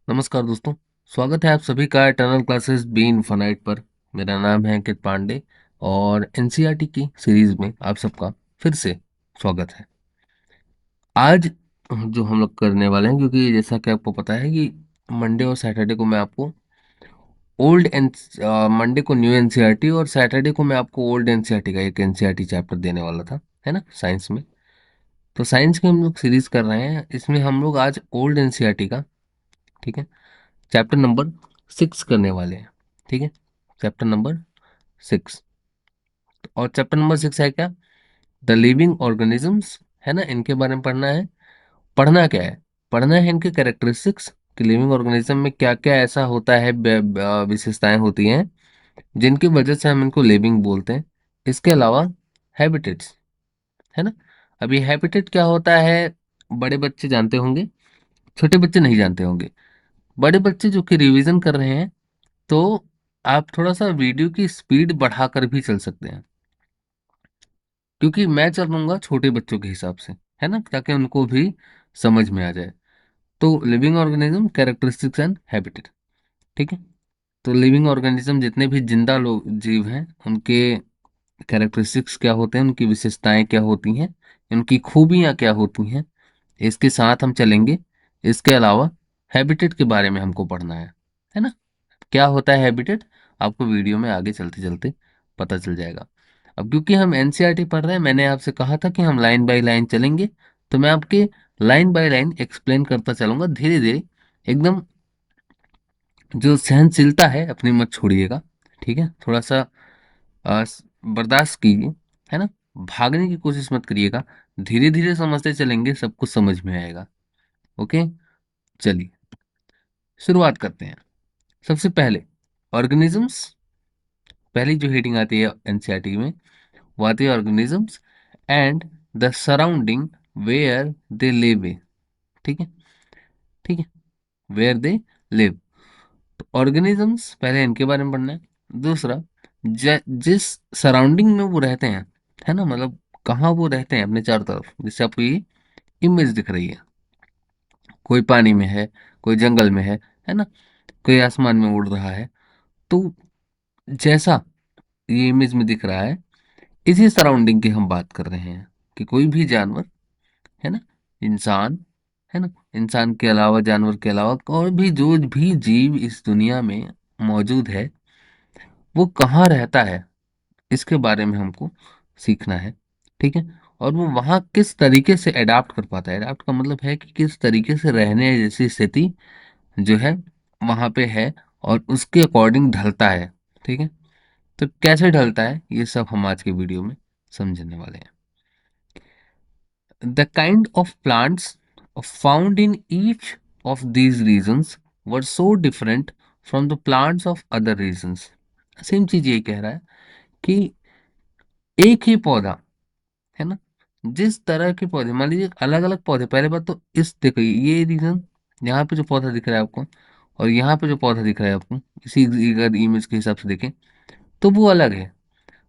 नमस्कार दोस्तों। स्वागत है आप सभी का इटर्नल क्लासेस बी इनफाइनाइट पर। मेरा नाम है अंकित पांडे और एनसीईआरटी की सीरीज में आप सबका फिर से स्वागत है। आज जो हम लोग करने वाले हैं, क्योंकि जैसा कि आपको पता है कि मंडे और सैटरडे को मैं आपको ओल्ड एन मंडे को न्यू एनसीईआरटी और सैटरडे को मैं आपको ओल्ड एनसीईआरटी का एक एनसीईआरटी चैप्टर देने वाला था, है ना, साइंस में। तो साइंस की हम लोग सीरीज कर रहे हैं, इसमें हम लोग आज ओल्ड एनसीईआरटी का, ठीक है, चैप्टर नंबर 6 करने वाले हैं। ठीक है, चैप्टर नंबर 6। और चैप्टर नंबर 6 है क्या? द लिविंग ऑर्गेनिजम्स, है ना, इनके बारे में पढ़ना है। पढ़ना क्या है? पढ़ना है इनके कैरेक्टरिस्टिक्स कि लिविंग ऑर्गेनिज्म में क्या क्या ऐसा होता है, विशेषताएं होती हैं जिनकी वजह से हम इनको लिविंग बोलते हैं। इसके अलावा हैबिटेट्स, है ना। अब ये हैबिटेट क्या होता है, बड़े बच्चे जानते होंगे, छोटे बच्चे नहीं जानते होंगे। बड़े बच्चे जो कि रिवीजन कर रहे हैं, तो आप थोड़ा सा वीडियो की स्पीड बढ़ाकर भी चल सकते हैं, क्योंकि मैं चलूंगा छोटे बच्चों के हिसाब से, है ना, ताकि उनको भी समझ में आ जाए। तो living organism, characteristics and habitat. ठीक है, तो लिविंग ऑर्गेनिज्म जितने भी जिंदा लोग जीव हैं, उनके कैरेक्टरिस्टिक्स क्या होते हैं, उनकी विशेषताएं क्या होती हैं, उनकी खूबियां क्या होती हैं, इसके साथ हम चलेंगे। इसके अलावा हैबिटेट के बारे में हमको पढ़ना है ना। क्या होता है हैबिटेट, आपको वीडियो में आगे चलते चलते पता चल जाएगा। अब क्योंकि हम एनसीईआरटी पढ़ रहे हैं, मैंने आपसे कहा था कि हम लाइन बाय लाइन चलेंगे, तो मैं आपके लाइन बाय लाइन एक्सप्लेन करता चलूंगा धीरे धीरे, एकदम। जो सहनशीलता है अपनी मत छोड़िएगा, ठीक है, थोड़ा सा बर्दाश्त कीजिए, है ना। भागने की कोशिश मत करिएगा, धीरे धीरे समझते चलेंगे, सब कुछ समझ में आएगा। ओके, चलिए शुरुआत करते हैं। सबसे पहले ऑर्गेनिजम्स, पहली जो हेडिंग आती है एनसीईआरटी में, वो आती है organisms and the surrounding where they live. ठीक है, ठीक है, वेयर दे लिव। तो ऑर्गेनिजम्स पहले इनके बारे में पढ़ना है। दूसरा, जिस सराउंडिंग में वो रहते हैं, है ना, मतलब कहाँ वो रहते हैं अपने चारों तरफ, जिससे आपको ये इमेज दिख रही है। कोई पानी में है, कोई जंगल में है ना, कोई आसमान में उड़ रहा है। तो जैसा ये इमेज में दिख रहा है, इसी सराउंडिंग की हम बात कर रहे हैं कि कोई भी जानवर, है ना, इंसान, है ना, इंसान के अलावा, जानवर के अलावा और भी जो भी जीव इस दुनिया में मौजूद है, वो कहाँ रहता है, इसके बारे में हमको सीखना है। ठीक है, और वो वहाँ किस तरीके से अडाप्ट कर पाता है। अडाप्ट का मतलब है कि किस तरीके से रहने जैसी स्थिति जो है वहाँ पे है, और उसके अकॉर्डिंग ढलता है। ठीक है, तो कैसे ढलता है, ये सब हम आज के वीडियो में समझने वाले हैं। The kind of plants found in each of these regions were so different from the plants of other regions। Same चीज ये कह रहा है कि एक ही पौधा, है ना, जिस तरह के पौधे, मान लीजिए अलग अलग पौधे, पहले बात तो इस देखो, ये रीजन, यहाँ पे जो पौधा दिख रहा है आपको, और यहाँ पे जो पौधा दिख रहा है आपको, इसी अगर इमेज के हिसाब से देखें तो वो अलग है।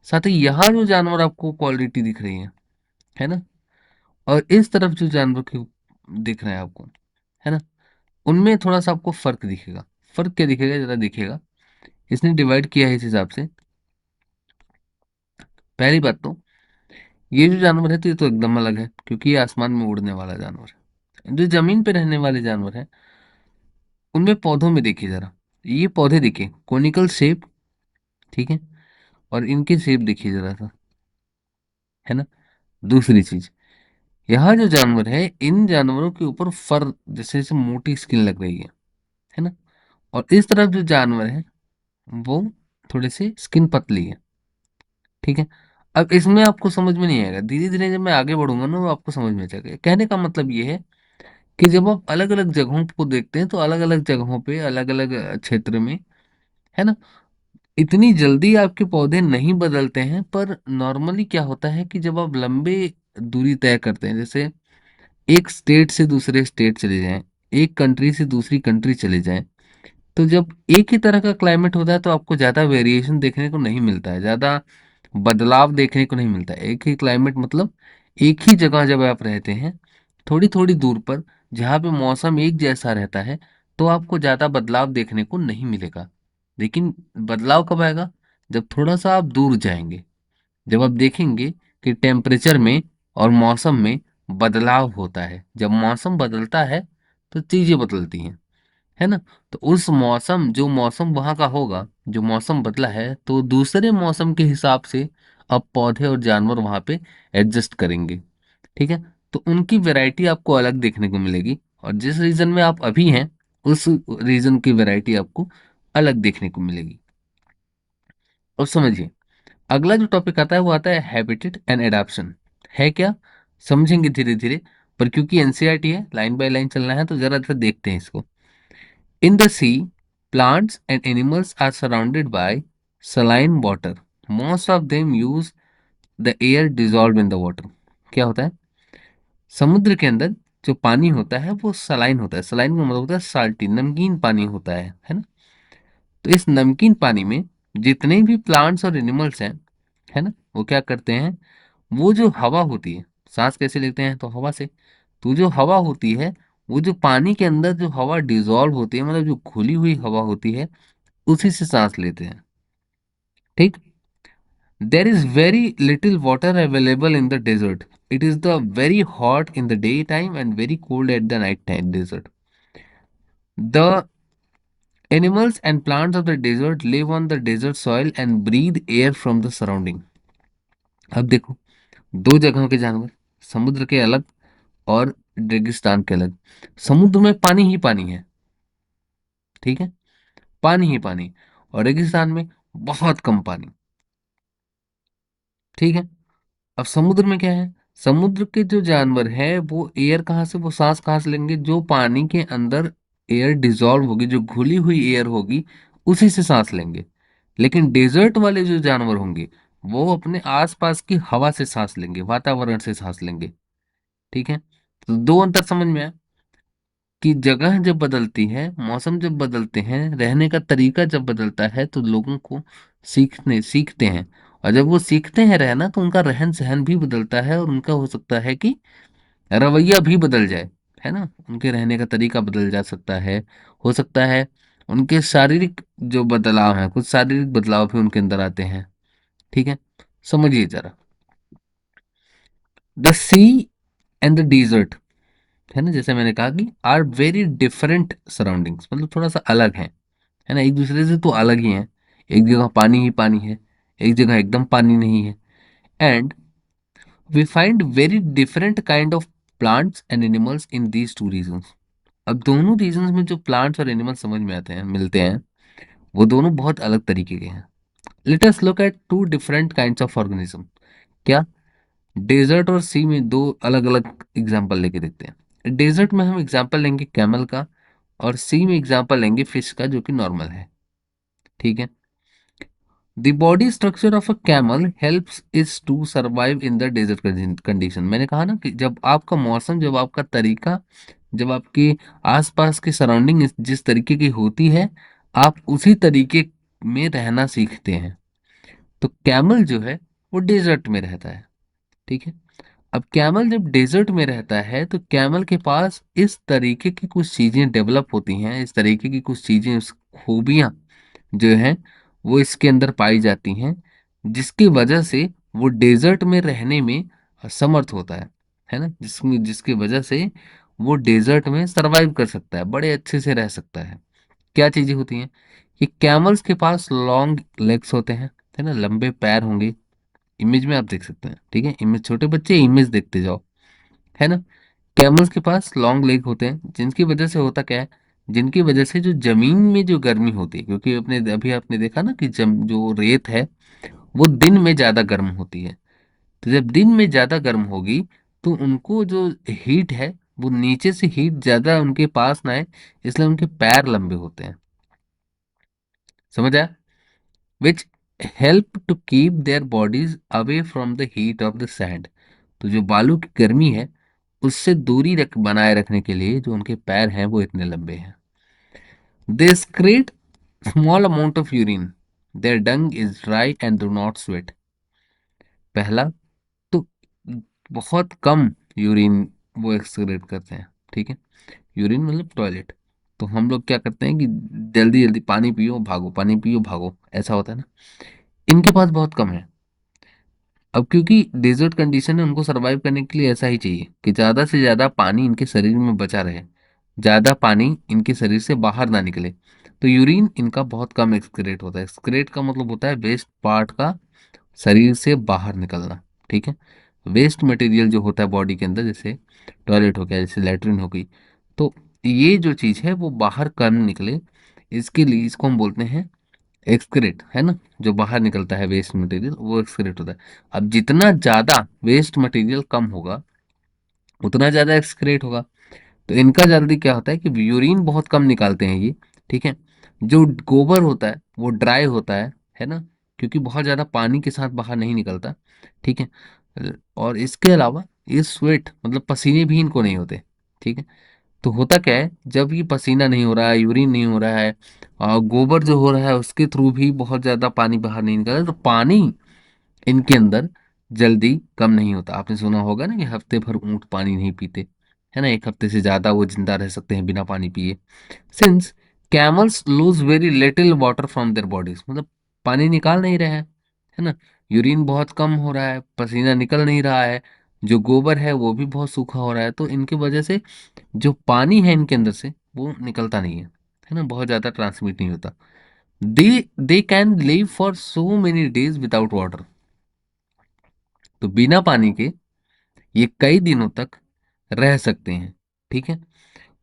साथ ही यहाँ जो जानवर आपको क्वालिटी दिख रही है ना, और इस तरफ जो जानवर की दिख रहे हैं आपको, है ना, उनमें थोड़ा सा आपको फर्क दिखेगा। फर्क क्या दिखेगा, जरा दिखेगा। इसने डिवाइड किया है इस हिसाब से। पहली बात तो, ये जो जानवर है तो ये तो एकदम अलग है, क्योंकि ये आसमान में उड़ने वाला जानवर है। जो जमीन पे रहने वाले जानवर हैं, उनमें पौधों में देखिए जरा, ये पौधे देखिए कोनिकल शेप, ठीक है, और इनके शेप देखिए जरा सा, है ना। दूसरी चीज, यहाँ जो जानवर है, इन जानवरों के ऊपर फर जैसे जैसे मोटी स्किन लग रही है ना, और इस तरफ जो जानवर है वो थोड़े से स्किन पतली है। ठीक है, अब इसमें आपको समझ में नहीं आएगा, धीरे धीरे जब मैं आगे बढ़ूंगा ना, वो आपको समझ में आ जाएगा। कहने का मतलब ये है कि जब आप अलग अलग जगहों को देखते हैं, तो अलग अलग जगहों पे अलग अलग क्षेत्र में, है ना, इतनी जल्दी आपके पौधे नहीं बदलते हैं। पर नॉर्मली क्या होता है कि जब आप लंबे दूरी तय करते हैं, जैसे एक स्टेट से दूसरे स्टेट चले जाएं, एक कंट्री से दूसरी कंट्री चले जाएं, तो जब एक ही तरह का क्लाइमेट होता है, तो आपको ज़्यादा वेरिएशन देखने को नहीं मिलता है, ज़्यादा बदलाव देखने को नहीं मिलता है। एक ही क्लाइमेट मतलब एक ही जगह जब आप रहते हैं, थोड़ी थोड़ी दूर पर, जहाँ पे मौसम एक जैसा रहता है, तो आपको ज्यादा बदलाव देखने को नहीं मिलेगा। लेकिन बदलाव कब आएगा? जब थोड़ा सा आप दूर जाएंगे, जब आप देखेंगे कि टेम्परेचर में और मौसम में बदलाव होता है। जब मौसम बदलता है तो चीजें बदलती हैं, है ना। तो उस मौसम, जो मौसम वहां का होगा, जो मौसम बदला है, तो दूसरे मौसम के हिसाब से अब पौधे और जानवर वहां पे एडजस्ट करेंगे। ठीक है। तो उनकी वैरायटी आपको अलग देखने को मिलेगी, और जिस रीजन में आप अभी हैं उस रीजन की वैरायटी आपको अलग देखने को मिलेगी। और समझिए, अगला जो टॉपिक आता है वो आता है हैबिटेट एंड एडाप्शन। है क्या? समझेंगे धीरे धीरे, पर क्योंकि एनसीईआरटी है, लाइन बाय लाइन चलना है, तो जरा सा देखते हैं इसको। In the sea, plants and animals are surrounded by saline water. Most of them use the air dissolved in the water. क्या होता है? समुद्र के अंदर जो पानी होता है वो सलाइन होता है। सलाइन का मतलब होता है साल्टी, नमकीन पानी होता है ना। तो इस नमकीन पानी में जितने भी प्लांट्स और एनिमल्स हैं, है ना, वो क्या करते हैं? वो जो हवा होती है, सांस कैसे लेते हैं? तो हवा से। तो जो हवा होती है, वो जो पानी के अंदर जो हवा डिजॉल्व होती है, मतलब जो घुली हुई हवा होती है, उसी से सांस लेते हैं। ठीक। There is very little water available in the desert. It is the very hot in the day time and very cold at the night time desert. The animals and plants of the desert live on the desert soil and breathe air from the surrounding. अब देखो, दो जगहों के जानवर, समुद्र के अलग और रेगिस्तान के अलग। समुद्र में पानी ही पानी है, ठीक है, पानी ही पानी। और रेगिस्तान में बहुत कम पानी। ठीक है। अब समुद्र में क्या है? समुद्र के जो जानवर है वो एयर कहाँ से, वो सांस कहाँ से लेंगे? जो पानी के अंदर एयर डिजॉल्व होगी, जो घुली हुई एयर होगी, उसी से सांस लेंगे। लेकिन डेजर्ट वाले जो जानवर होंगे, वो अपने आसपास की हवा से सांस लेंगे, वातावरण से सांस लेंगे। ठीक है। तो दो अंतर समझ में आया कि जगह जब बदलती है, मौसम जब बदलते हैं, रहने का तरीका जब बदलता है, तो लोगों को सीखते हैं। और जब वो सीखते हैं रहना, तो उनका रहन सहन भी बदलता है, और उनका हो सकता है कि रवैया भी बदल जाए, है ना। उनके रहने का तरीका बदल जा सकता है। हो सकता है उनके शारीरिक जो बदलाव हैं, कुछ शारीरिक बदलाव भी उनके अंदर आते हैं। ठीक है। समझिए जरा, the sea and the desert, है ना, जैसे मैंने कहा कि आर वेरी डिफरेंट सराउंडिंग्स, मतलब थोड़ा सा अलग है ना, एक दूसरे से तो अलग ही है। एक जगह पानी ही पानी है, एक जगह एकदम पानी नहीं है। And we find very different kind of plants and animals in these two regions. अब दोनों रीजन्स में जो प्लांट्स और एनिमल्स समझ में आते हैं, मिलते हैं, वो दोनों बहुत अलग तरीके के हैं। Let us look at two different kinds of organism. क्या? डेजर्ट और सी में दो अलग अलग एग्जाम्पल लेके देखते हैं। डेजर्ट में हम एग्जाम्पल लेंगे कैमल का, और सी में एग्जाम्पल लेंगे फिश का, जो कि नॉर्मल है। ठीक है। The body structure of a camel helps is to survive in the desert condition. मैंने कहा ना कि जब आपका मौसम, जब आपका तरीका, जब आपके आसपास की सराउंडिंग जिस तरीके की होती है, आप उसी तरीके में रहना सीखते हैं। तो कैमल जो है वो डेजर्ट में रहता है। ठीक है। अब कैमल जब डेजर्ट में रहता है, तो कैमल के पास इस तरीके की कुछ चीजें डेवलप होती हैं, इस तरीके की कुछ चीजें, उस खूबियां जो हैं, वो इसके अंदर पाई जाती हैं, जिसकी वजह से वो डेजर्ट में रहने में समर्थ होता है ना, जिसमें जिसकी वजह से वो डेजर्ट में सरवाइव कर सकता है, बड़े अच्छे से रह सकता है। क्या चीजें होती हैं? कि कैमल्स के पास लॉन्ग लेग्स होते हैं, है ना, लंबे पैर होंगे। इमेज में आप देख सकते हैं, ठीक है, इमेज, छोटे बच्चे इमेज देखते जाओ, है ना। कैमल्स के पास लॉन्ग लेग होते हैं, जिनकी वजह से होता क्या है, जिनकी वजह से जो जमीन में जो गर्मी होती है, क्योंकि अपने अभी आपने देखा ना कि जो रेत है वो दिन में ज्यादा गर्म होती है। तो जब दिन में ज्यादा गर्म होगी, तो उनको जो हीट है, वो नीचे से हीट ज्यादा उनके पास ना आए, इसलिए उनके पैर लंबे होते हैं। समझ आया? Which help to keep their bodies away from the heat of the sand. तो जो बालू की गर्मी है, उससे दूरी बनाए रखने के लिए जो उनके पैर हैं वो इतने लंबे हैं। दे excrete small amount of urine. Their dung is dry and do not sweat. पहला, तो बहुत कम यूरिन वो एक्सक्रीट करते हैं। ठीक है। यूरिन मतलब टॉयलेट। तो हम लोग क्या करते हैं कि जल्दी जल्दी पानी पियो भागो, पानी पियो भागो, ऐसा होता है ना। इनके पास बहुत कम है। अब क्योंकि डेजर्ट कंडीशन है, उनको सरवाइव करने के लिए ऐसा ही चाहिए कि ज़्यादा से ज़्यादा पानी इनके शरीर में बचा रहे, ज़्यादा पानी इनके शरीर से बाहर ना निकले। तो यूरिन इनका बहुत कम एक्सक्रीट होता है। एक्सक्रीट का मतलब होता है वेस्ट पार्ट का शरीर से बाहर निकलना, ठीक है। वेस्ट मटेरियल जो होता है बॉडी के अंदर, जैसे टॉयलेट हो गया, जैसे लेटरिन हो गई, तो ये जो चीज़ है वो बाहर कम निकले, इसके लिए इसको हम बोलते हैं एक्सक्रीट, है ना। जो बाहर निकलता है वेस्ट मटेरियल वो एक्सक्रीट होता है। अब जितना ज़्यादा वेस्ट मटेरियल कम होगा उतना ज़्यादा एक्सक्रीट होगा। तो इनका जल्दी क्या होता है कि यूरिन बहुत कम निकालते हैं ये, ठीक है। जो गोबर होता है वो ड्राई होता है ना, क्योंकि बहुत ज़्यादा पानी के साथ बाहर नहीं निकलता, ठीक है। और इसके अलावा ये स्वेट मतलब पसीने भी इनको नहीं होते, ठीक है। तो होता क्या है, जब ये पसीना नहीं हो रहा है, यूरिन नहीं हो रहा है, और गोबर जो हो रहा है उसके थ्रू भी बहुत ज़्यादा पानी बाहर नहीं निकल रहा है, तो पानी इनके अंदर जल्दी कम नहीं होता। आपने सुना होगा ना कि हफ्ते भर ऊंट पानी नहीं पीते, है ना, एक हफ्ते से ज्यादा वो जिंदा रह सकते हैं बिना पानी पिए। Since camels lose very little water from their bodies, मतलब पानी निकाल नहीं रहे हैं, है ना। यूरिन बहुत कम हो रहा है, पसीना निकल नहीं रहा है, जो गोबर है वो भी बहुत सूखा हो रहा है, तो इनकी वजह से जो पानी है इनके अंदर से वो निकलता नहीं है ना, बहुत ज्यादा ट्रांसमिट नहीं होता। They can live for so many days without water. तो बिना पानी के ये कई दिनों तक रह सकते हैं, ठीक है।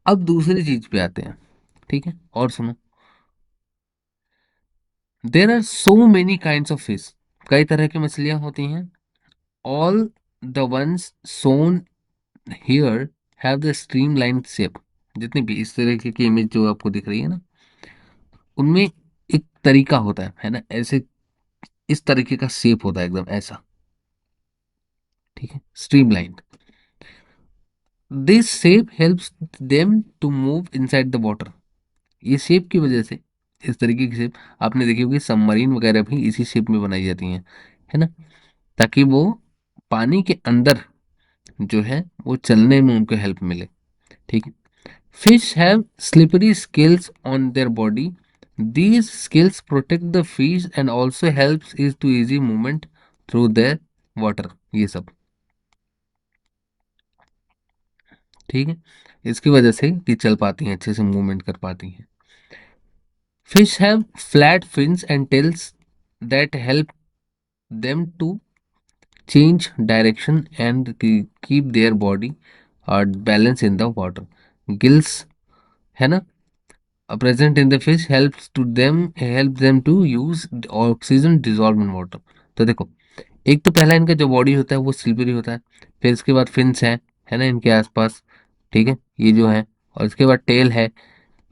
अब दूसरी चीज पे आते हैं, ठीक है, और सुनो। There are so many kinds of fish, कई तरह की मछलियां होती हैं। All the ones shown here have the streamline shape. जितनी भी इस तरह की इमेज जो आपको दिख रही है ना, उनमें एक तरीका होता है ना, ऐसे इस तरीके का शेप होता है एकदम ऐसा, ठीक है, streamline. This shape helps them to move inside the water. ये शेप की वजह से, इस तरीके की शेप आपने देखी होगी, सबमरीन वगैरह भी इसी शेप में बनाई जाती हैं, है ना, ताकि वो पानी के अंदर जो है वो चलने में उनको हेल्प मिले, ठीक है। Fish have slippery scales on their body. These scales protect the fish and also helps is to easy movement through their water, ये सब, ठीक है। इसकी वजह से ये चल पाती हैं, अच्छे से मूवमेंट कर पाती हैं। Fish have flat fins and tails that help them to change direction and keep their body balance in the water. Gills है ना, present in the fish help them to use oxygen dissolved in water. तो देखो, एक तो पहला इनका जो body होता है वो स्लिपरी होता है, फिर इसके बाद फिन्स है ना इनके आसपास, ठीक है, ये जो है, और इसके बाद टेल है।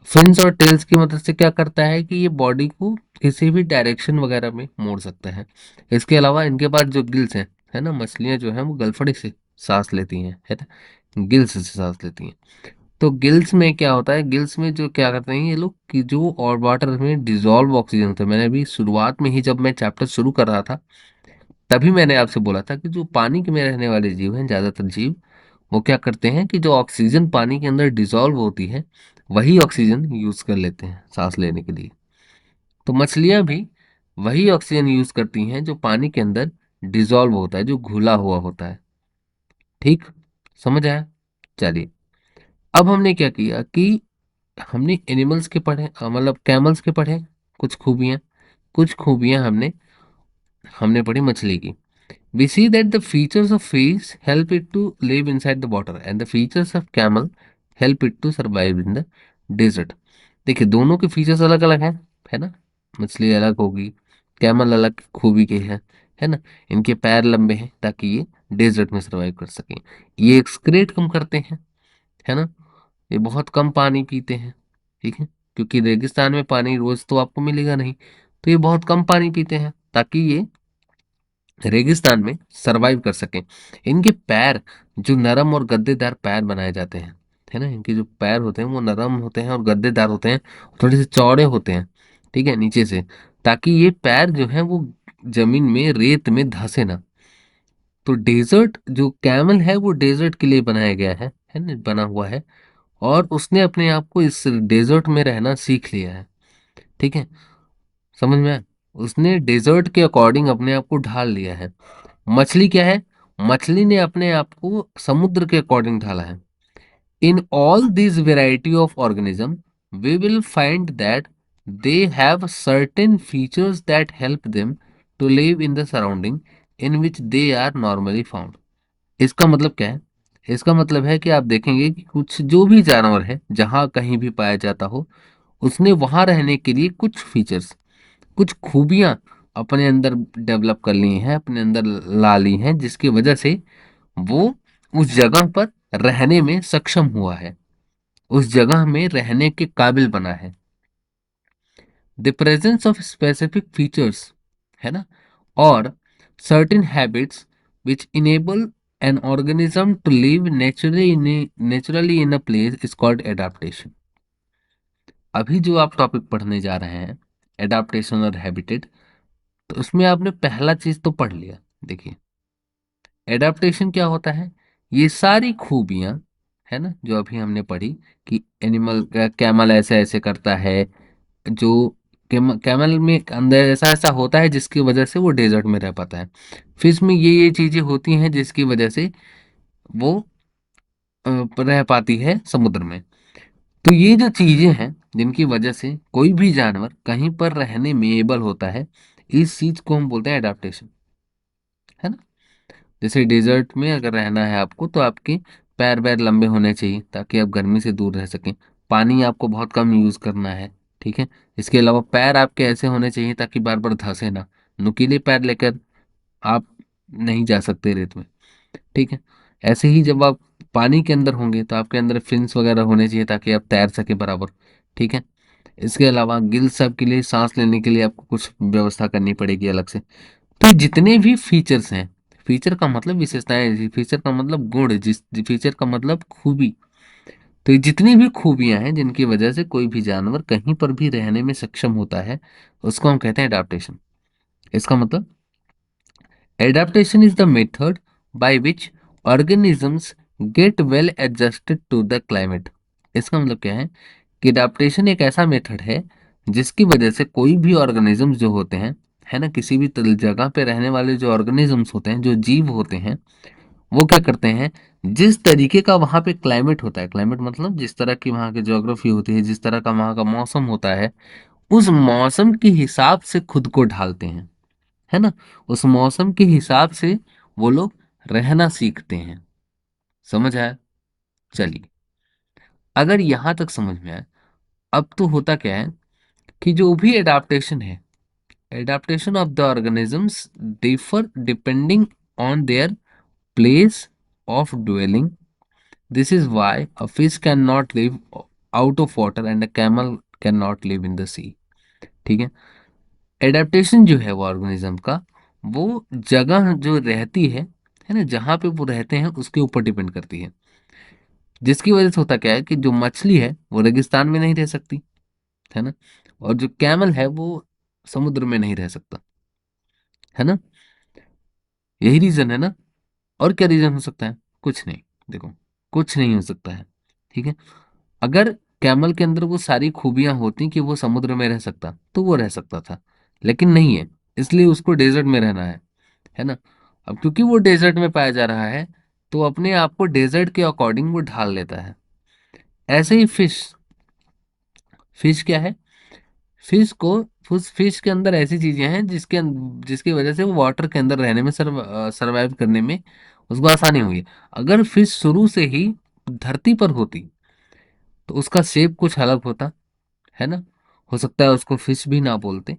फिन्स और टेल्स की मदद से क्या करता है कि ये बॉडी को किसी भी डायरेक्शन वगैरह में मोड़ सकता है। इसके अलावा इनके पास जो गिल्स हैं, है ना, मछलियां जो हैं वो गलफड़े से सांस लेती हैं, है ना, गिल्स से सांस लेती हैं। तो गिल्स में क्या होता है, गिल्स में जो क्या करते हैं ये लोग कि जो और वाटर में डिजॉल्व ऑक्सीजन होता है, मैंने अभी शुरुआत में ही जब मैं चैप्टर शुरू कर रहा था तभी मैंने आपसे बोला था कि जो पानी के में रहने वाले जीव हैं, ज्यादातर जीव, वो क्या करते हैं कि जो ऑक्सीजन पानी के अंदर डिसॉल्व होती है वही ऑक्सीजन यूज कर लेते हैं सांस लेने के लिए। तो मछलियां भी वही ऑक्सीजन यूज करती हैं जो पानी के अंदर डिसॉल्व होता है, जो घुला हुआ होता है, ठीक, समझ आया। चलिए, अब हमने क्या किया कि हमने एनिमल्स के पढ़े, मतलब कैमल्स के पढ़े कुछ खूबियां हमने हमने पढ़ी मछली की। We see that the features of fish help it to live inside the water and the features of camel help it to survive in the desert. देखिए दोनों के फीचर्स अलग अलग हैं, है ना, मछली अलग होगी, कैमल अलग खूबी के है ना। इनके पैर लंबे हैं ताकि ये डेजर्ट में सर्वाइव कर सकें। ये एक्सक्रीट कम करते हैं, है ना, ये बहुत कम पानी पीते हैं, ठीक है, क्योंकि रेगिस्तान में पानी रोज तो आपको मिलेगा नहीं, तो ये बहुत कम पानी पीते हैं ताकि ये रेगिस्तान में सरवाइव कर सकें। इनके पैर जो नरम और गद्देदार पैर बनाए जाते हैं, है ना, इनके जो पैर होते हैं वो नरम होते हैं और गद्देदार होते हैं, थोड़े से चौड़े होते हैं, ठीक है, नीचे से, ताकि ये पैर जो है वो जमीन में रेत में धंसे ना। तो डेजर्ट जो कैमल है वो डेजर्ट के लिए बनाया गया है ना, बना हुआ है। और उसने अपने आप को इस डेजर्ट में रहना सीख लिया है। ठीक है, समझ में आया? उसने डेजर्ट के अकॉर्डिंग अपने आप को ढाल लिया है। मछली क्या है? मछली ने अपने आप को समुद्र के अकॉर्डिंग ढाला है। In all this variety of organism we will find that they have certain features that help them to live in the surrounding in which they are normally found। इसका मतलब क्या है? इसका मतलब है कि आप देखेंगे कि कुछ जो भी जानवर है जहां कहीं भी पाया जाता हो, उसने वहां रहने के लिए कुछ फीचर्स, कुछ खूबियां अपने अंदर डेवलप कर ली हैं, अपने अंदर ला ली हैं, जिसकी वजह से वो उस जगह पर रहने में सक्षम हुआ है, उस जगह में रहने के काबिल बना है। The presence of specific features, है ना, और certain habits which enable an organism to live naturally in a place is called adaptation. अभी जो आप टॉपिक पढ़ने जा रहे हैं, एडाप्टेशन और हैबिटेट, तो उसमें आपने पहला चीज तो पढ़ लिया। देखिए, एडाप्टेशन क्या होता है? ये सारी खूबियां, है ना, जो अभी हमने पढ़ी कि एनिमल, कैमल ऐसे ऐसे करता है, जो कैमल में अंदर ऐसा ऐसा होता है जिसकी वजह से वो डेजर्ट में रह पाता है। फिश में ये चीजें होती हैं जिसकी वजह से वो रह पाती है समुद्र में। तो ये जो चीजें हैं जिनकी वजह से कोई भी जानवर कहीं पर रहने में एबल होता है, इस चीज को हम बोलते हैं एडाप्टेशन, है ना। जैसे डेजर्ट में अगर रहना है आपको, तो आपके पैर वैर लंबे होने चाहिए ताकि आप गर्मी से दूर रह सकें। पानी आपको बहुत कम यूज करना है। ठीक है, इसके अलावा पैर आपके ऐसे होने चाहिए ताकि बार बार धंसे ना। नुकीले पैर लेकर आप नहीं जा सकते रेत में। ठीक है, ऐसे ही जब आप पानी के अंदर होंगे तो आपके अंदर फिन्स वगैरह होने चाहिए ताकि आप तैर सके बराबर। ठीक है, इसके अलावा गिल्स आपके लिए, सांस लेने के लिए आपको कुछ व्यवस्था करनी पड़ेगी अलग से। तो ये जितने भी फीचर्स हैं, फीचर का मतलब विशेषताएं, फीचर का मतलब गुण, जिस फीचर का मतलब खूबी, तो ये जितनी भी खूबियां हैं जिनकी वजह से कोई भी जानवर कहीं पर भी रहने में सक्षम होता है, उसको हम कहते हैं एडाप्टेशन। इसका मतलब, adaptation is the method by which organisms get well adjusted to the climate. इसका मतलब क्या है कि एडाप्टेशन एक ऐसा मेथड है जिसकी वजह से कोई भी ऑर्गेनिजम्स जो होते हैं, है ना, किसी भी जगह पे रहने वाले जो ऑर्गेनिजम्स होते हैं, जो जीव होते हैं, वो क्या करते हैं, जिस तरीके का वहां पे क्लाइमेट होता है, क्लाइमेट मतलब जिस तरह की वहां की ज्योग्राफी होती है, जिस तरह का वहां का मौसम होता है, उस मौसम के हिसाब से खुद को ढालते हैं, है ना। उस मौसम के हिसाब से वो लोग रहना सीखते हैं। समझ आया? चलिए, अगर यहां तक समझ में आया, अब तो होता क्या है कि जो भी एडाप्टेशन है, adaptation of the organisms differ depending on their place of dwelling। This is why a fish cannot live out of water and a camel cannot live in the sea। ठीक है, एडेप्टेशन जो है वो organism का, वो जगह जो रहती है ना, जहाँ पे वो रहते हैं उसके ऊपर डिपेंड करती है। जिसकी वजह से होता क्या है कि जो मछली है वो रेगिस्तान में नहीं रह सकती, है ना, और जो कैमल है वो समुद्र में नहीं रह सकता, है ना। यही रीजन है ना। और क्या रीजन हो सकता है? कुछ नहीं। देखो, कुछ नहीं हो सकता है। ठीक है, अगर कैमल के अंदर वो सारी खूबियां होती कि वो समुद्र में रह सकता तो वो रह सकता था, लेकिन नहीं है, इसलिए उसको डेजर्ट में रहना है ना। अब क्योंकि वो डेजर्ट में पाया जा रहा है, तो अपने आप को डेजर्ट के अकॉर्डिंग वो ढाल लेता है। ऐसे ही फिश, फिश क्या है? फिश को, फिश के अंदर ऐसी चीजें हैं जिसकी वजह से वो वाटर के अंदर रहने में, सरवाइव करने में उसको आसानी हुई है। अगर फिश शुरू से ही धरती पर होती तो उसका शेप कुछ अलग होता, है ना। हो सकता है उसको फिश भी ना बोलते।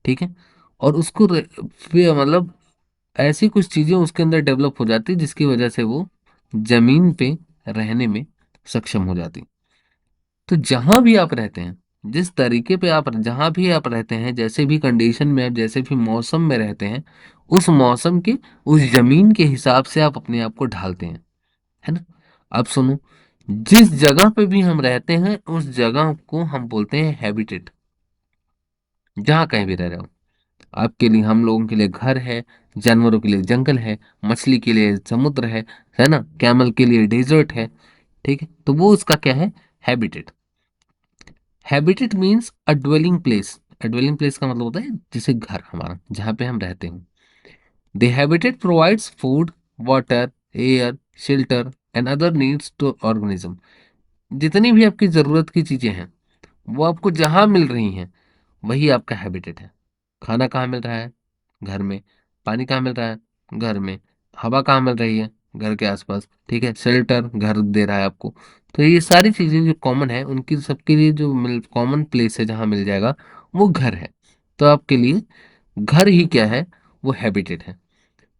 ठीक है, और उसको फिर मतलब ऐसी कुछ चीजें उसके अंदर डेवलप हो जाती जिसकी वजह से वो जमीन पे रहने में सक्षम हो जाती। तो जहां भी आप रहते हैं, जिस तरीके पे आप, जहां भी आप रहते हैं, जैसे भी कंडीशन में आप, जैसे भी मौसम में रहते हैं, उस मौसम के, उस जमीन के हिसाब से आप अपने आप को ढालते हैं, है ना। अब सुनो, जिस जगह पे भी हम रहते हैं उस जगह को हम बोलते हैं हैबिटेट। जहां कहीं भी रह रहे हो, आपके लिए, हम लोगों के लिए घर है, जानवरों के लिए जंगल है, मछली के लिए समुद्र है ना, कैमल के लिए डेजर्ट है। ठीक है, तो वो उसका क्या है, हैबिटेट। हैबिटेट मीन्स अ ड्वेलिंग प्लेस। अ ड्वेलिंग प्लेस का मतलब होता है जैसे घर हमारा, जहाँ पे हम रहते हैं। The habitat provides food, water, air, shelter and other needs to organism. जितनी भी आपकी ज़रूरत की चीज़ें हैं वो आपको जहाँ मिल रही हैं वही आपका हैबिटेट है। खाना कहाँ मिल रहा है, घर में। पानी कहाँ मिल रहा है, घर में। हवा कहाँ मिल रही है, घर के आसपास। ठीक है, शेल्टर घर दे रहा है आपको। तो ये सारी चीज़ें जो कॉमन है उनकी सबके लिए जो मिल कॉमन प्लेस है जहाँ मिल जाएगा वो घर है। तो आपके लिए घर ही क्या है, वो हैबिटेट है।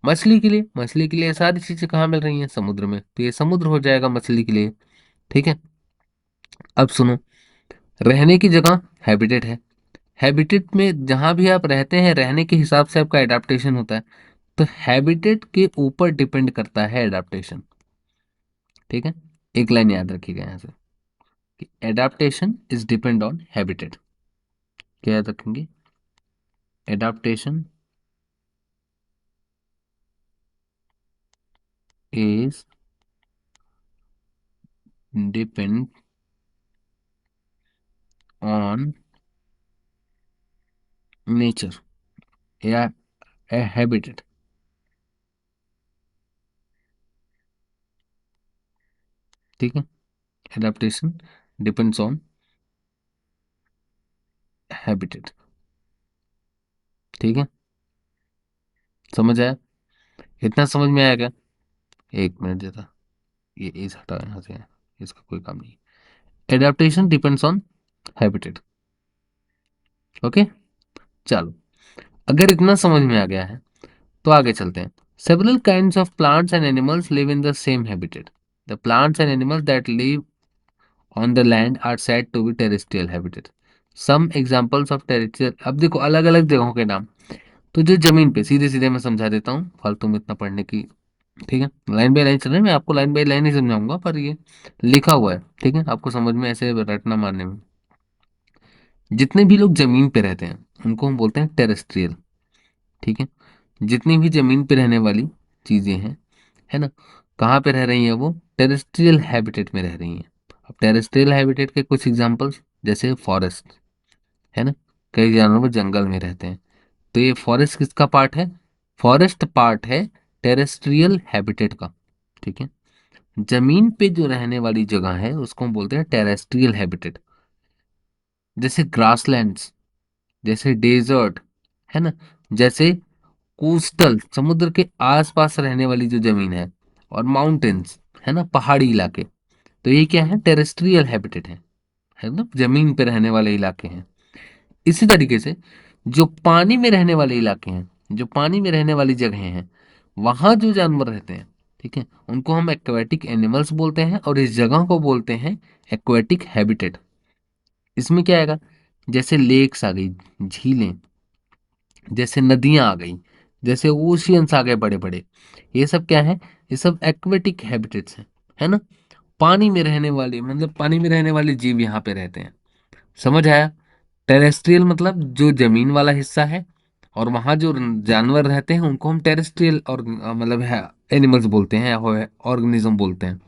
मछली के लिए सारी चीज़ें कहाँ मिल रही हैं, समुद्र में, तो ये समुद्र हो जाएगा मछली के लिए। ठीक है, अब सुनो, रहने की जगह हैबिटेट है। हैबिटेट में जहां भी आप रहते हैं रहने के हिसाब से आपका एडाप्टेशन होता है। तो हैबिटेट के ऊपर डिपेंड करता है एडाप्टेशन। ठीक है, एक लाइन याद रखिएगा यहां से कि adaptation is depend on habitat. क्या याद रखेंगे, adaptation is depend on nature या हैबिटेट। ठीक है, एडाप्टेशन डिपेंड्स ऑन हैबिटेट। ठीक है, समझ आया, इतना समझ में आया क्या? एक मिनट जरा, ये इस हटा यहाँ से, इसका कोई काम नहीं। Adaptation depends on habitat. Okay, चलो, अगर इतना समझ में आ गया है तो आगे चलते हैं। Several kinds of plants and animals live in the same habitat. The plants and animals that live on the land are said to be terrestrial habitat. Some examples of terrestrial, अब देखो अलग अलग जगहों के नाम। तो जो जमीन पे, सीधे सीधे मैं समझा देता हूँ, फालतू में इतना पढ़ने की। ठीक है, लाइन बाय लाइन चल रहा है, मैं आपको लाइन बाय लाइन ही समझाऊंगा, पर ये लिखा हुआ है, ठीक है, आपको समझ में ऐसे रटना मारने में। जितने भी लोग जमीन पे रहते हैं उनको हम बोलते हैं टेरेस्ट्रियल। ठीक है, जितनी भी जमीन पे रहने वाली चीजें हैं, है ना, कहाँ पे रह रही हैं, वो टेरेस्ट्रियल हैबिटेट में रह रही हैं। अब टेरेस्ट्रियल हैबिटेट के कुछ एग्जांपल्स, जैसे फॉरेस्ट, है ना, कई जानवर वो जंगल में रहते हैं। तो ये फॉरेस्ट किसका पार्ट है, फॉरेस्ट पार्ट है टेरेस्ट्रियल हैबिटेट का। ठीक है, जमीन पे जो रहने वाली जगह है उसको हम बोलते हैं टेरेस्ट्रियल हैबिटेट। जैसे ग्रासलैंड्स, जैसे डेजर्ट, है ना, जैसे कोस्टल, समुद्र के आसपास रहने वाली जो जमीन है, और माउंटेन्स, है ना, पहाड़ी इलाके, तो ये क्या है, टेरेस्ट्रियल हैबिटेट है ना, जमीन पे रहने वाले इलाके हैं। इसी तरीके से जो पानी में रहने वाले इलाके हैं, जो पानी में रहने वाली जगहें हैं, वहां जो जानवर रहते हैं, ठीक है, उनको हम एक्वेटिक एनिमल्स बोलते हैं, और इस जगह को बोलते हैं एक्वेटिक हैबिटेट। इसमें क्या आएगा, जैसे लेक्स आ गई, झीलें, जैसे नदियां आ गई, जैसे ओशियंस आ गए बड़े बड़े, ये सब क्या है, ये सब एक्वेटिक हैबिटेट्स हैं, है ना। पानी में रहने वाले मतलब पानी में रहने वाले जीव यहाँ पे रहते हैं। समझ आया, टेरेस्ट्रियल मतलब जो जमीन वाला हिस्सा है, और वहां जो जानवर रहते हैं उनको हम टेरेस्ट्रियल और मतलब है एनिमल्स बोलते हैं, ऑर्गेनिज्म बोलते हैं।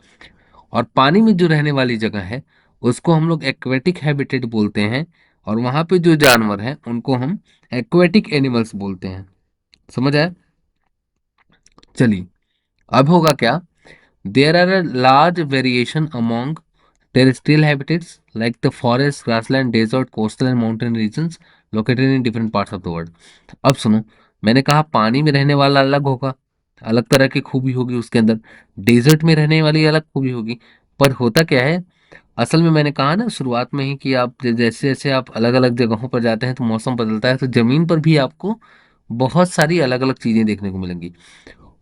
और पानी में जो रहने वाली जगह है उसको हम लोग एक्वेटिक हैबिटेट बोलते हैं, और वहां पे जो जानवर हैं उनको हम एक्वेटिक एनिमल्स बोलते हैं। समझ आया, चलिए, अब होगा क्या, there are a large variation among terrestrial habitats like the forest, grassland, desert, coastal and mountain regions located in different parts of the world। अब सुनो, मैंने कहा पानी में रहने वाला अलग होगा, अलग तरह की खूबी होगी उसके अंदर। डेजर्ट में रहने वाली अलग खूबी होगी। पर होता क्या है, असल में मैंने कहा ना शुरुआत में ही कि आप जैसे जैसे आप अलग अलग जगहों पर जाते हैं तो मौसम बदलता है, तो जमीन पर भी आपको बहुत सारी अलग अलग चीजें देखने को मिलेंगी।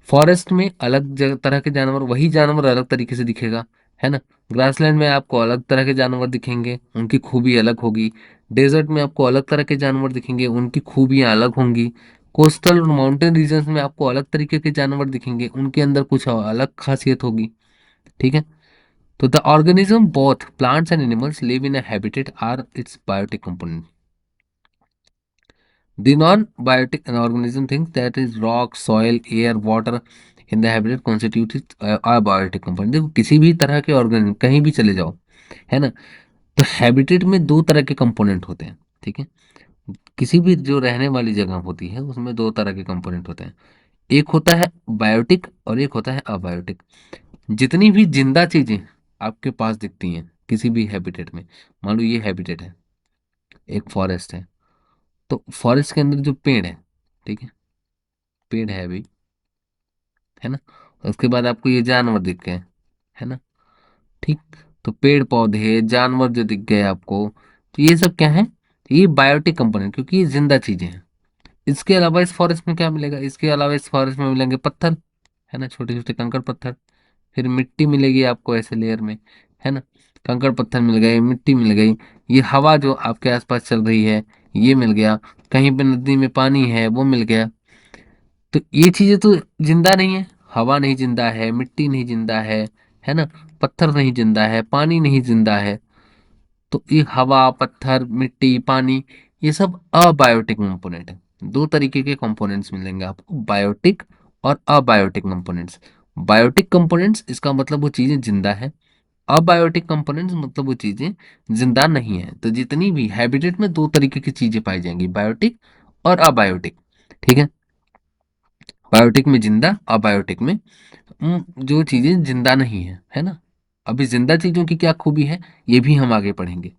फॉरेस्ट में अलग तरह के जानवर, वही जानवर अलग तरीके से दिखेगा, है ना। ग्रासलैंड में आपको अलग तरह के जानवर दिखेंगे, उनकी खूबी अलग होगी। डेजर्ट में आपको अलग तरह के जानवर दिखेंगे, उनकी खूबियां अलग होंगी। कोस्टल और माउंटेन रीजन्स में आपको अलग तरीके के जानवर दिखेंगे, उनके अंदर कुछ अलग खासियत होगी। ठीक है, तो the organism both plants and animals live in a habitat are its biotic component. The non-biotic organism thinks that is rock, soil, air, water in the habitat constitute abiotic component. देखो किसी भी तरह के ऑर्गेनिज्म कहीं भी चले जाओ, है ना, तो हैबिटेट में दो तरह के कंपोनेंट होते हैं, ठीक है। किसी भी जो रहने वाली जगह होती है उसमें दो तरह के कंपोनेंट होते हैं, एक होता है बायोटिक और एक होता है अबायोटिक। जितनी भी जिंदा चीजें आपके पास दिखती हैं किसी भी हैबिटेट में, मान लो ये हैबिटेट है, एक फॉरेस्ट है, तो फॉरेस्ट के अंदर जो पेड़ है, ठीक है, पेड़ है अभी, है ना, उसके बाद आपको ये जानवर दिख गए, है ना, ठीक। तो पेड़ पौधे जानवर जो दिख गए आपको, तो ये सब क्या है, ये बायोटिक कंपोनेंट, क्योंकि ये जिंदा चीजें हैं। इसके अलावा इस फॉरेस्ट में क्या मिलेगा, इसके अलावा इस फॉरेस्ट में मिलेंगे पत्थर, है ना, छोटे छोटे कंकड़ पत्थर, फिर मिट्टी मिलेगी आपको ऐसे लेयर में, है ना, कंकड़ पत्थर मिल गए, मिट्टी मिल गई, ये हवा जो आपके आसपास चल रही है ये मिल गया, कहीं पे नदी में पानी है वो मिल गया। तो ये चीजें तो जिंदा नहीं है, हवा नहीं जिंदा है, मिट्टी नहीं जिंदा है ना, पत्थर नहीं जिंदा है, पानी नहीं जिंदा है। तो ये हवा, पत्थर, मिट्टी, पानी, ये सब अबायोटिक कंपोनेंट है। दो तरीके के कंपोनेंट्स मिलेंगे आपको, बायोटिक और अबायोटिक कंपोनेंट्स। बायोटिक कंपोनेंट्स इसका मतलब वो चीजें जिंदा है, अबायोटिक कंपोनेंट्स मतलब वो चीजें जिंदा नहीं है। तो जितनी भी हैबिटेट में दो तरीके की चीजें पाई जाएंगी, बायोटिक और अबायोटिक, ठीक है। बायोटिक में जिंदा, अबायोटिक में जो चीजें जिंदा नहीं है ना। अभी जिंदा चीजों की क्या खूबी है ये भी हम आगे पढ़ेंगे।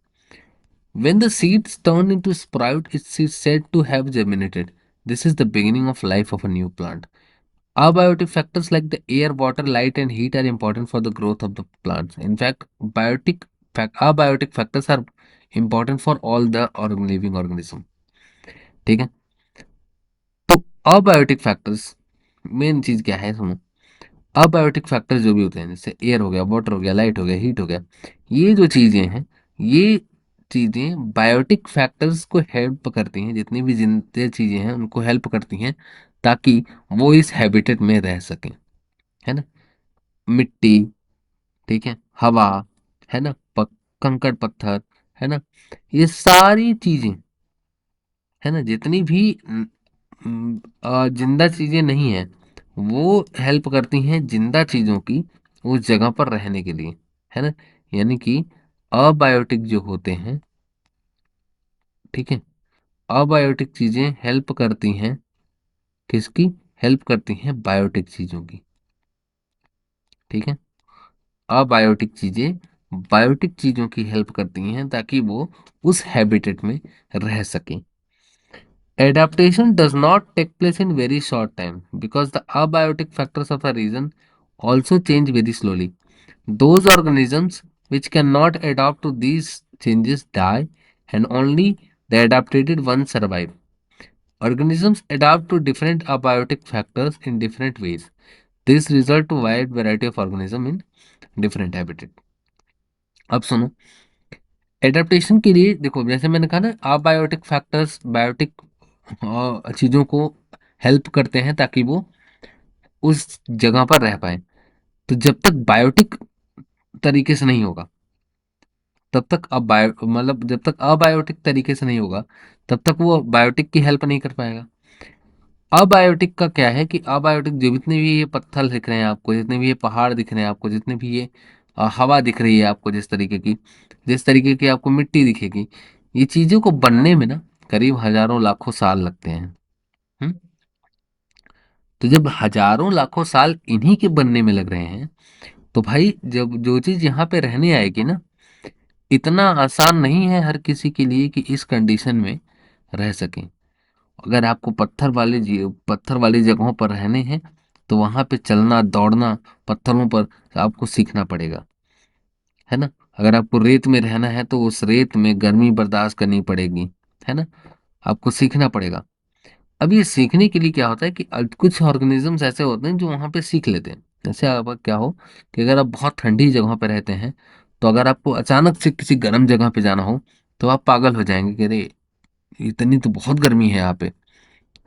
When the seeds turn into sprout, it is said to have germinated. This is the beginning of life of a new plant. Abiotic factors like the air, water, light, and heat are important for the growth of the plants. In fact, abiotic factors are important for all the living organism. ठीक है। तो abiotic factors main चीज क्या है सुनो। Abiotic factor जो भी होते हैं, जैसे एयर हो गया, वाटर हो गया, लाइट हो गया, हीट हो गया, ये जो चीजें हैं, ये चीजें बायोटिक फैक्टर्स को हेल्प करती हैं, जितनी भी जिंदा चीजें हैं उनको हेल्प करती हैं ताकि वो इस हैबिटेट में रह सकें, है ना। मिट्टी, ठीक है, हवा, है ना, कंकड़ पत्थर, है ना, ये सारी चीजें, है ना, जितनी भी जिंदा चीजें नहीं है वो हेल्प करती हैं जिंदा चीजों की उस जगह पर रहने के लिए, है ना। यानी कि अबायोटिक जो होते हैं, ठीक है, अबायोटिक चीजें हेल्प करती हैं, किसकी हेल्प करती हैं, बायोटिक चीजों की, ठीक है। अबायोटिक चीजें बायोटिक चीजों की हेल्प करती हैं ताकि वो उस हैबिटेट में रह सकें। Adaptation does not take place in very short time because the abiotic factors of a region also change very slowly. Those organisms which cannot adapt to these changes die, and only the adapted ones survive. Organisms adapt to different abiotic factors in different ways. This result to wide variety of organisms in different habitat. अब सुनो, adaptation के लिए देखो जैसे मैंने कहा ना, abiotic factors biotic चीजों को हेल्प करते हैं ताकि वो उस जगह पर रह पाए। तो जब तक बायोटिक तरीके से नहीं होगा तब तक अब बायो मतलब जब तक अबायोटिक तरीके से नहीं होगा तब तक वो बायोटिक की हेल्प नहीं कर पाएगा। अबायोटिक का क्या है कि अबायोटिक जो जितने भी ये पत्थर दिख रहे हैं आपको, जितने भी ये पहाड़ दिख रहे हैं आपको, जितने भी ये हवा दिख रही है आपको, जिस तरीके की आपको मिट्टी दिखेगी, ये चीजों को बनने में ना करीब हजारों लाखों साल लगते हैं। हम्म। तो जब हजारों लाखों साल इन्हीं के बनने में लग रहे हैं, तो भाई जब जो चीज यहाँ पे रहने आएगी ना, इतना आसान नहीं है हर किसी के लिए कि इस कंडीशन में रह सके। अगर आपको पत्थर वाली जगहों पर रहने हैं तो वहां पे चलना दौड़ना पत्थरों पर आपको सीखना पड़ेगा, है ना। अगर आपको रेत में रहना है तो उस रेत में गर्मी बर्दाश्त करनी पड़ेगी, है ना, आपको सीखना पड़ेगा। अब ये सीखने के लिए क्या होता है कि कुछ ऑर्गेनिजम्स ऐसे होते हैं जो वहां पे सीख लेते हैं। जैसे अब क्या हो कि अगर आप बहुत ठंडी जगह पे रहते हैं, तो अगर आपको अचानक से किसी गर्म जगह पे जाना हो तो आप पागल हो जाएंगे कि अरे इतनी तो बहुत गर्मी है यहाँ पे।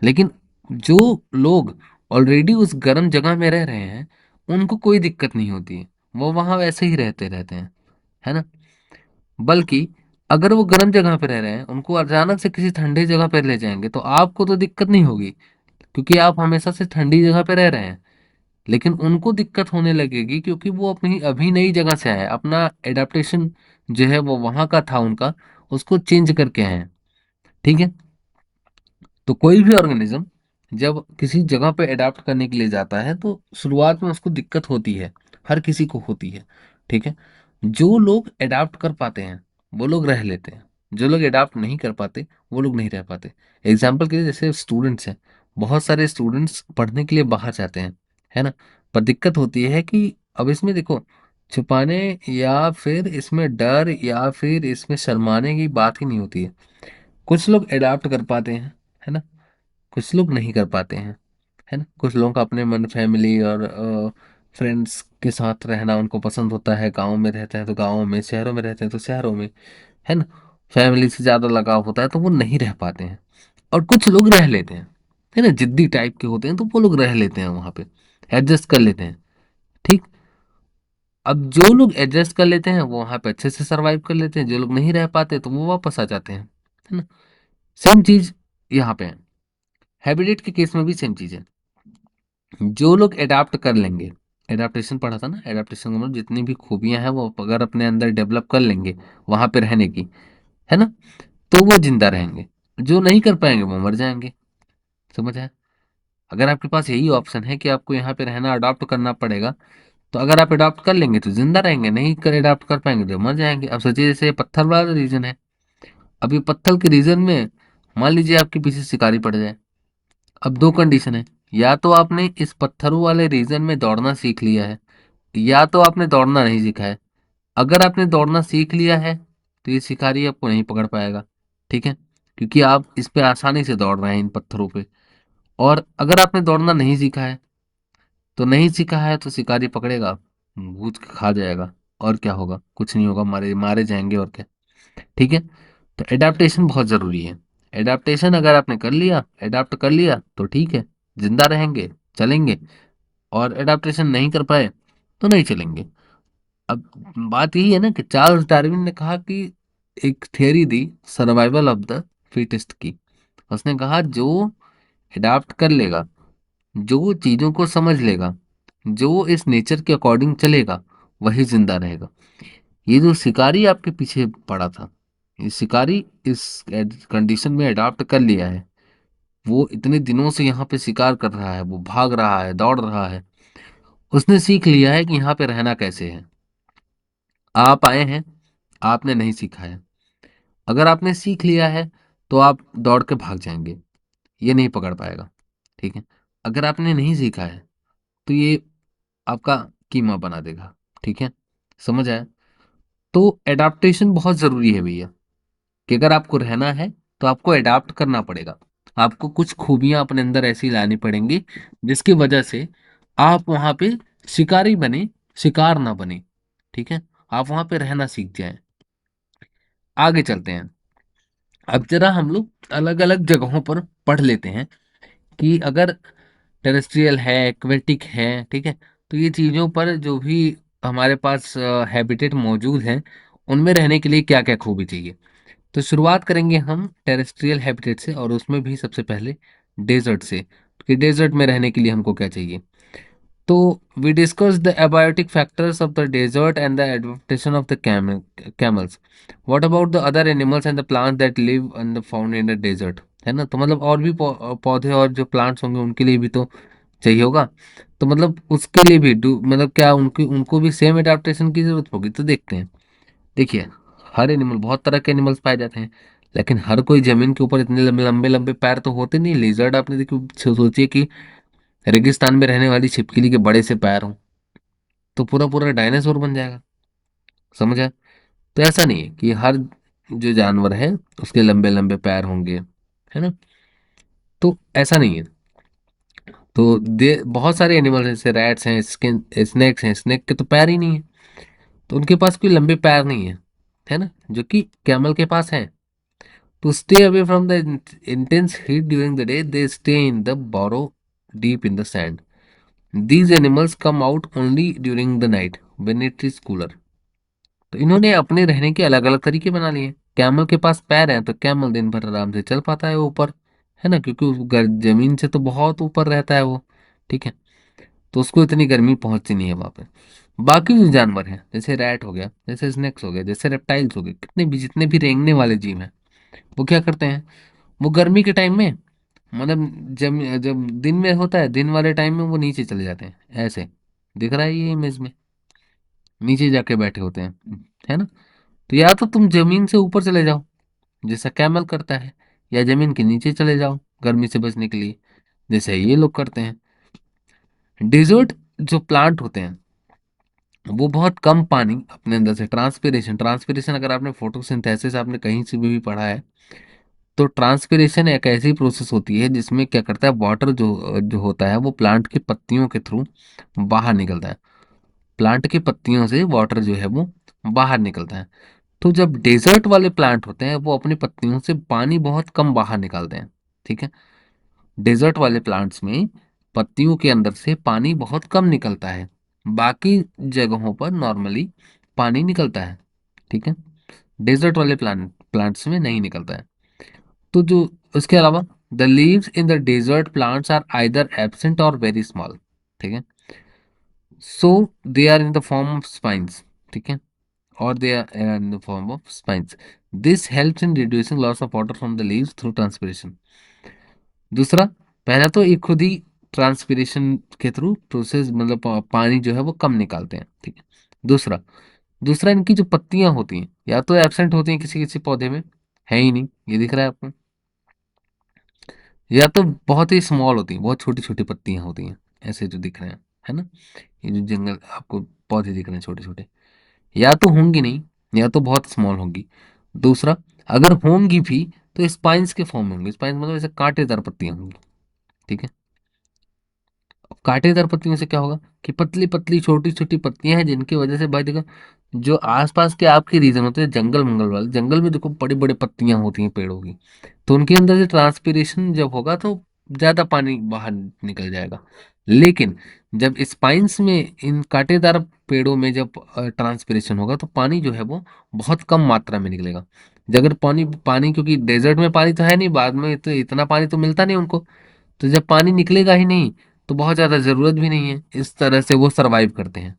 लेकिन जो लोग ऑलरेडी उस गर्म जगह में रह रहे हैं उनको कोई दिक्कत नहीं होती है, वो वहां वैसे ही रहते रहते हैं, है ना। बल्कि अगर वो गर्म जगह पे रह रहे हैं उनको अचानक से किसी ठंडी जगह पे ले जाएंगे तो आपको तो दिक्कत नहीं होगी, क्योंकि आप हमेशा से ठंडी जगह पे रह रहे हैं। लेकिन उनको दिक्कत होने लगेगी क्योंकि वो अपनी अभी नई जगह से आए हैं, अपना एडाप्टेशन जो है वो वहां का था उनका, उसको चेंज करके आए हैं। ठीक है। तो कोई भी ऑर्गेनिज्म जब किसी जगह पे अडाप्ट करने के लिए जाता है तो शुरुआत में उसको दिक्कत होती है, हर किसी को होती है। ठीक है। जो लोग अडाप्ट कर पाते हैं वो लोग रह लेते हैं, जो लोग अडाप्ट नहीं कर पाते वो लोग नहीं रह पाते। एग्जाम्पल के लिए जैसे स्टूडेंट्स हैं, बहुत सारे स्टूडेंट्स पढ़ने के लिए बाहर जाते हैं, है ना। पर दिक्कत होती है कि अब इसमें देखो, छुपाने या फिर इसमें डर या फिर इसमें शर्माने की बात ही नहीं होती है। कुछ लोग अडाप्ट कर पाते हैं, है ना, कुछ लोग नहीं कर पाते हैं, है ना। कुछ लोगों का अपने मन, फैमिली और फ्रेंड्स के साथ रहना उनको पसंद होता है, गाँव में रहते हैं तो गाँव में, शहरों में रहते हैं तो शहरों में, है ना। फैमिली से ज़्यादा लगाव होता है तो वो नहीं रह पाते हैं। और कुछ लोग रह लेते हैं, है ना, जिद्दी टाइप के होते हैं तो वो लोग रह लेते हैं वहाँ पे, एडजस्ट कर लेते हैं। ठीक। अब जो लोग एडजस्ट कर लेते हैं वो वहाँ पे अच्छे से सरवाइव कर लेते हैं, जो लोग नहीं रह पाते तो वो वापस आ जाते हैं, है ना। सेम चीज यहाँ पे है, हैबिटेट के केस में भी सेम चीज है। जो लोग अडाप्ट कर लेंगे, एडाप्टेशन पढ़ा था ना, एडाप्टेशन का मतलब जितनी भी खूबियां हैं वो अगर अपने अंदर डेवलप कर लेंगे वहां पे रहने की, है ना, तो वो जिंदा रहेंगे। जो नहीं कर पाएंगे वो मर जाएंगे। समझ आया। अगर आपके पास यही ऑप्शन है कि आपको यहाँ पे रहना, अडॉप्ट करना पड़ेगा, तो अगर आप अडॉप्ट कर लेंगे तो जिंदा रहेंगे, नहीं कर अडॉप्ट कर पाएंगे तो मर जाएंगे। अब सोचिए जैसे ये पत्थर वाला रीजन है, अब ये पत्थर के रीजन में मान लीजिए आपके पीछे शिकारी पड़ जाए। अब दो कंडीशन है, या तो आपने इस पत्थरों वाले रीजन में दौड़ना सीख लिया है, या तो आपने दौड़ना नहीं सीखा है। अगर आपने दौड़ना सीख लिया है तो ये शिकारी आपको नहीं पकड़ पाएगा। ठीक है। क्योंकि आप इस पे आसानी से दौड़ रहे हैं इन पत्थरों पे। और अगर आपने दौड़ना नहीं सीखा है, तो नहीं सीखा है तो शिकारी पकड़ेगा, भूज के खा जाएगा। और क्या होगा, कुछ नहीं होगा, मारे मारे जाएंगे और क्या। ठीक है। तो एडाप्टेशन बहुत जरूरी है। एडाप्टेशन अगर आपने कर लिया, एडाप्ट कर लिया तो ठीक है, जिंदा रहेंगे, चलेंगे। और एडाप्टेशन नहीं कर पाए तो नहीं चलेंगे। अब बात यही है ना कि चार्ल्स डार्विन ने कहा कि एक theory the, survival of the fittest की। उसने कहा जो अडाप्ट कर लेगा, जो चीजों को समझ लेगा, जो इस नेचर के अकॉर्डिंग चलेगा, वही जिंदा रहेगा। ये जो शिकारी आपके पीछे पड़ा था, ये शिकारी इस कंडीशन में अडाप्ट कर लिया है। वो इतने दिनों से यहाँ पे शिकार कर रहा है, वो भाग रहा है, दौड़ रहा है। उसने सीख लिया है कि यहाँ पे रहना कैसे है। आप आए हैं, आपने नहीं सीखा है। अगर आपने सीख लिया है तो आप दौड़ के भाग जाएंगे, ये नहीं पकड़ पाएगा। ठीक है। अगर आपने नहीं सीखा है तो ये आपका कीमा बना देगा। ठीक है। समझ आया। तो एडाप्टेशन बहुत जरूरी है भैया, कि अगर आपको रहना है तो आपको एडाप्ट करना पड़ेगा। आपको कुछ खूबियां अपने अंदर ऐसी लानी पड़ेंगी जिसकी वजह से आप वहां पे शिकारी बने, शिकार ना बने। ठीक है। आप वहां पे रहना सीख जाएं। आगे चलते हैं। अब जरा हम लोग अलग अलग जगहों पर पढ़ लेते हैं कि अगर टेरेस्ट्रियल है, एक्वेटिक है, ठीक है, तो ये चीज़ों पर जो भी हमारे पास हैबिटेट मौजूद हैं, उनमें रहने के लिए क्या क्या खूबी चाहिए। तो शुरुआत करेंगे हम टेरेस्ट्रियल हैबिटेट से, और उसमें भी सबसे पहले डेजर्ट से, कि डेजर्ट में रहने के लिए हमको क्या चाहिए। तो we discussed the abiotic factors of the desert and the adaptation of the camels. What about the other animals and the plants that live and found in the desert? है ना। तो मतलब और भी पौधे और जो प्लांट्स होंगे उनके लिए भी तो चाहिए होगा। तो मतलब उसके लिए भी मतलब क्या उनकी उनको भी सेम एडाप्टेशन की जरूरत होगी। तो देखते हैं। देखिए, हर एनिमल, बहुत तरह के एनिमल्स पाए जाते हैं, लेकिन हर कोई जमीन के ऊपर इतने लंबे लंबे लंबे पैर तो होते नहीं। लिजर्ड आपने देखिए, सोचिए कि रेगिस्तान में रहने वाली छिपकली के बड़े से पैर हों तो पूरा पूरा डायनासोर बन जाएगा। समझ आया। तो ऐसा नहीं है कि हर जो जानवर है उसके लंबे लंबे पैर होंगे, है ना। तो ऐसा नहीं है। तो दे बहुत सारे एनिमल्स हैं, जैसे रैट्स हैं, स्नेक्स हैं, स्नेक के तो पैर ही नहीं है, तो उनके पास कोई लंबे पैर नहीं है ना, जो कि कैमल के पास है। To stay away from the intense heat during the day, they stay in the burrow deep in the sand. These animals come out only during the night when it is cooler. तो इन्होंने अपने रहने के अलग अलग तरीके बना लिए। कैमल के पास पैर हैं तो कैमल दिन भर आराम से चल पाता है ऊपर, है ना, क्योंकि जमीन से तो बहुत ऊपर रहता है वो। ठीक है। तो उसको इतनी गर्मी पहुंचती नहीं है वहां पे। बाकी जो जानवर हैं जैसे रैट हो गया, जैसे स्नेक्स हो गए, जैसे रेप्टाइल्स हो गए, कितने भी जितने भी रेंगने वाले जीव हैं, वो क्या करते हैं, वो गर्मी के टाइम में, मतलब जब जब दिन में होता है, दिन वाले टाइम में वो नीचे चले जाते हैं, ऐसे दिख रहा है ये इमेज में, नीचे जाके बैठे होते हैं, है ना। तो या तो तुम जमीन से ऊपर चले जाओ जैसा कैमल करता है, या जमीन के नीचे चले जाओ गर्मी से बचने के लिए जैसे ये लोग करते हैं। डेजर्ट जो प्लांट होते हैं वो बहुत कम पानी अपने अंदर से, ट्रांसपिरेशन, ट्रांसपिरेशन अगर आपने फोटोसिंथेसिस आपने कहीं से भी पढ़ा है, तो ट्रांसपिरेशन एक ऐसी प्रोसेस होती है जिसमें क्या करता है, वाटर जो जो होता है वो प्लांट की पत्तियों के थ्रू बाहर निकलता है। प्लांट की पत्तियों से वाटर जो है वो बाहर निकलता है। तो जब डेजर्ट वाले प्लांट होते हैं वो अपनी पत्तियों से पानी बहुत कम बाहर निकालते हैं, ठीक है। डेजर्ट वाले प्लांट्स में पत्तियों के अंदर से पानी बहुत कम निकलता है, बाकी जगहों पर नॉर्मली पानी निकलता है, ठीक है। डेजर्ट वाले प्लांट्स में नहीं निकलता है। तो जो उसके अलावा the leaves in the desert plants are either absent और वेरी स्मॉल, ठीक है। So they are in the form of spines, ठीक है, or they are in the form of spines. This helps in reducing loss of water from the leaves through transpiration. दूसरा, पहला तो ये खुद ही ट्रांसपिरेशन के थ्रू प्रोसेस, मतलब पानी जो है वो कम निकालते हैं, ठीक है। दूसरा दूसरा इनकी जो पत्तियां होती हैं या तो एब्सेंट होती हैं किसी किसी पौधे में, है ही नहीं, ये दिख रहा है आपको, या तो बहुत ही स्मॉल होती हैं, बहुत छोटी छोटी पत्तियां होती हैं, ऐसे जो दिख रहे हैं, है ना। ये जो जंगल आपको पौधे दिख रहे हैं छोटे छोटे, या तो होंगी नहीं, या तो बहुत स्मॉल होंगी। दूसरा, अगर होंगी भी तो स्पाइंस के फॉर्म में होंगी, स्पाइंस मतलब ऐसे कांटेदार पत्तियां होंगी, ठीक है। अब कांटेदार पत्तियों से क्या होगा कि पतली पतली छोटी छोटी पत्तियां हैं जिनकी वजह से भाई देखो, जो आसपास के आपके रीजन होते हैं जंगल मंगल वाले, जंगल में देखो बड़ी बड़ी पत्तियां होती हैं पेड़ों की, तो उनके अंदर से ट्रांसपीरेशन जब होगा तो ज्यादा पानी बाहर निकल जाएगा। लेकिन जब स्पाइंस में, इन कांटेदार पेड़ों में जब ट्रांसपीरेशन होगा तो पानी जो है वो बहुत कम मात्रा में निकलेगा। अगर पानी पानी क्योंकि डेजर्ट में पानी तो है नहीं, बाद में तो इतना पानी तो मिलता नहीं उनको, तो जब पानी निकलेगा ही नहीं तो बहुत ज़्यादा ज़रूरत भी नहीं है, इस तरह से वो सरवाइव करते हैं।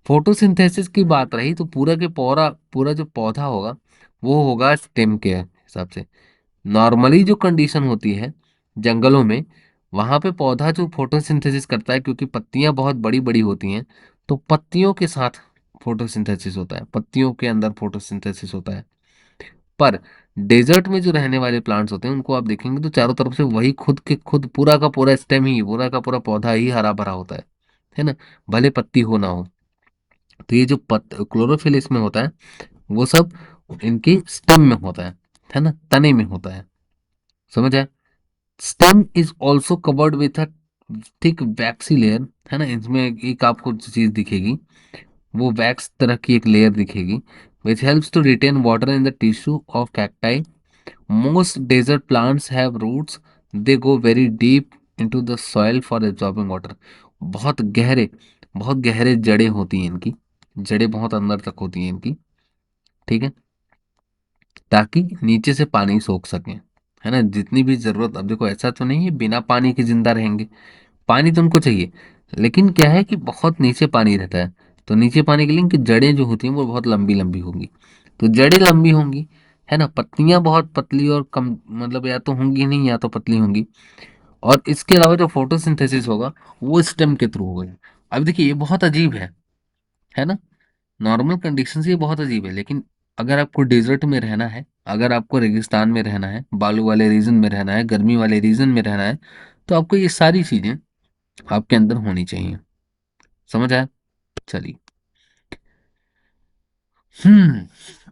फोटोसिंथेसिस की बात रही तो पूरा के पूरा पूरा जो पौधा होगा वो होगा स्टेम के हिसाब से। नॉर्मली जो कंडीशन होती है जंगलों में, वहां पे पौधा जो फोटोसिंथेसिस करता है क्योंकि पत्तियां बहुत बड़ी बड़ी होती हैं, तो पत्तियों के साथ फोटोसिंथेसिस होता है, पत्तियों के अंदर फोटोसिंथेसिस होता है। पर डेजर्ट में जो रहने वाले प्लांट्स होते हैं उनको आप देखेंगे तो चारों तरफ से वही खुद के खुद पूरा का पूरा स्टेम ही, पूरा का पूरा पौधा ही हरा भरा होता है ना, भले पत्ती हो ना हो। तो ये जो क्लोरोफिल इसमें होता है वो सब इनकी स्टेम में होता है ना, तने में होता है, समझ आए। Stem is also covered with a thick waxy layer, है ना, इसमें एक आपको चीज दिखेगी, वो वैक्स तरह की एक लेयर दिखेगी, which helps to retain water in the tissue of cacti. Most desert plants have roots, they go very deep into the soil for absorbing water. बहुत गहरे, बहुत गहरे जड़ें होती हैं इनकी, जड़ें बहुत अंदर तक होती हैं इनकी, ठीक है, ताकि नीचे से पानी सोख सकें, है ना, जितनी भी जरूरत। अब देखो ऐसा तो नहीं है बिना पानी के जिंदा रहेंगे, पानी तो उनको चाहिए, लेकिन क्या है कि बहुत नीचे पानी रहता है, तो नीचे पानी के लिए इनकी जड़ें जो होती हैं वो बहुत लंबी लंबी होंगी। तो जड़ें लंबी होंगी, है ना, पत्तियां बहुत पतली और कम, मतलब या तो होंगी नहीं या तो पतली होंगी। और इसके अलावा जो फोटोसिंथेसिस होगा वो स्टेम के थ्रू होगा। अब देखिए ये बहुत अजीब है ना। नॉर्मल कंडीशन से ये बहुत अजीब है, लेकिन अगर आपको डेजर्ट में रहना है, अगर आपको रेगिस्तान में रहना है, बालू वाले रीजन में रहना है, गर्मी वाले रीजन में रहना है, तो आपको ये सारी चीजें आपके अंदर होनी चाहिए, समझ आया। चलिए,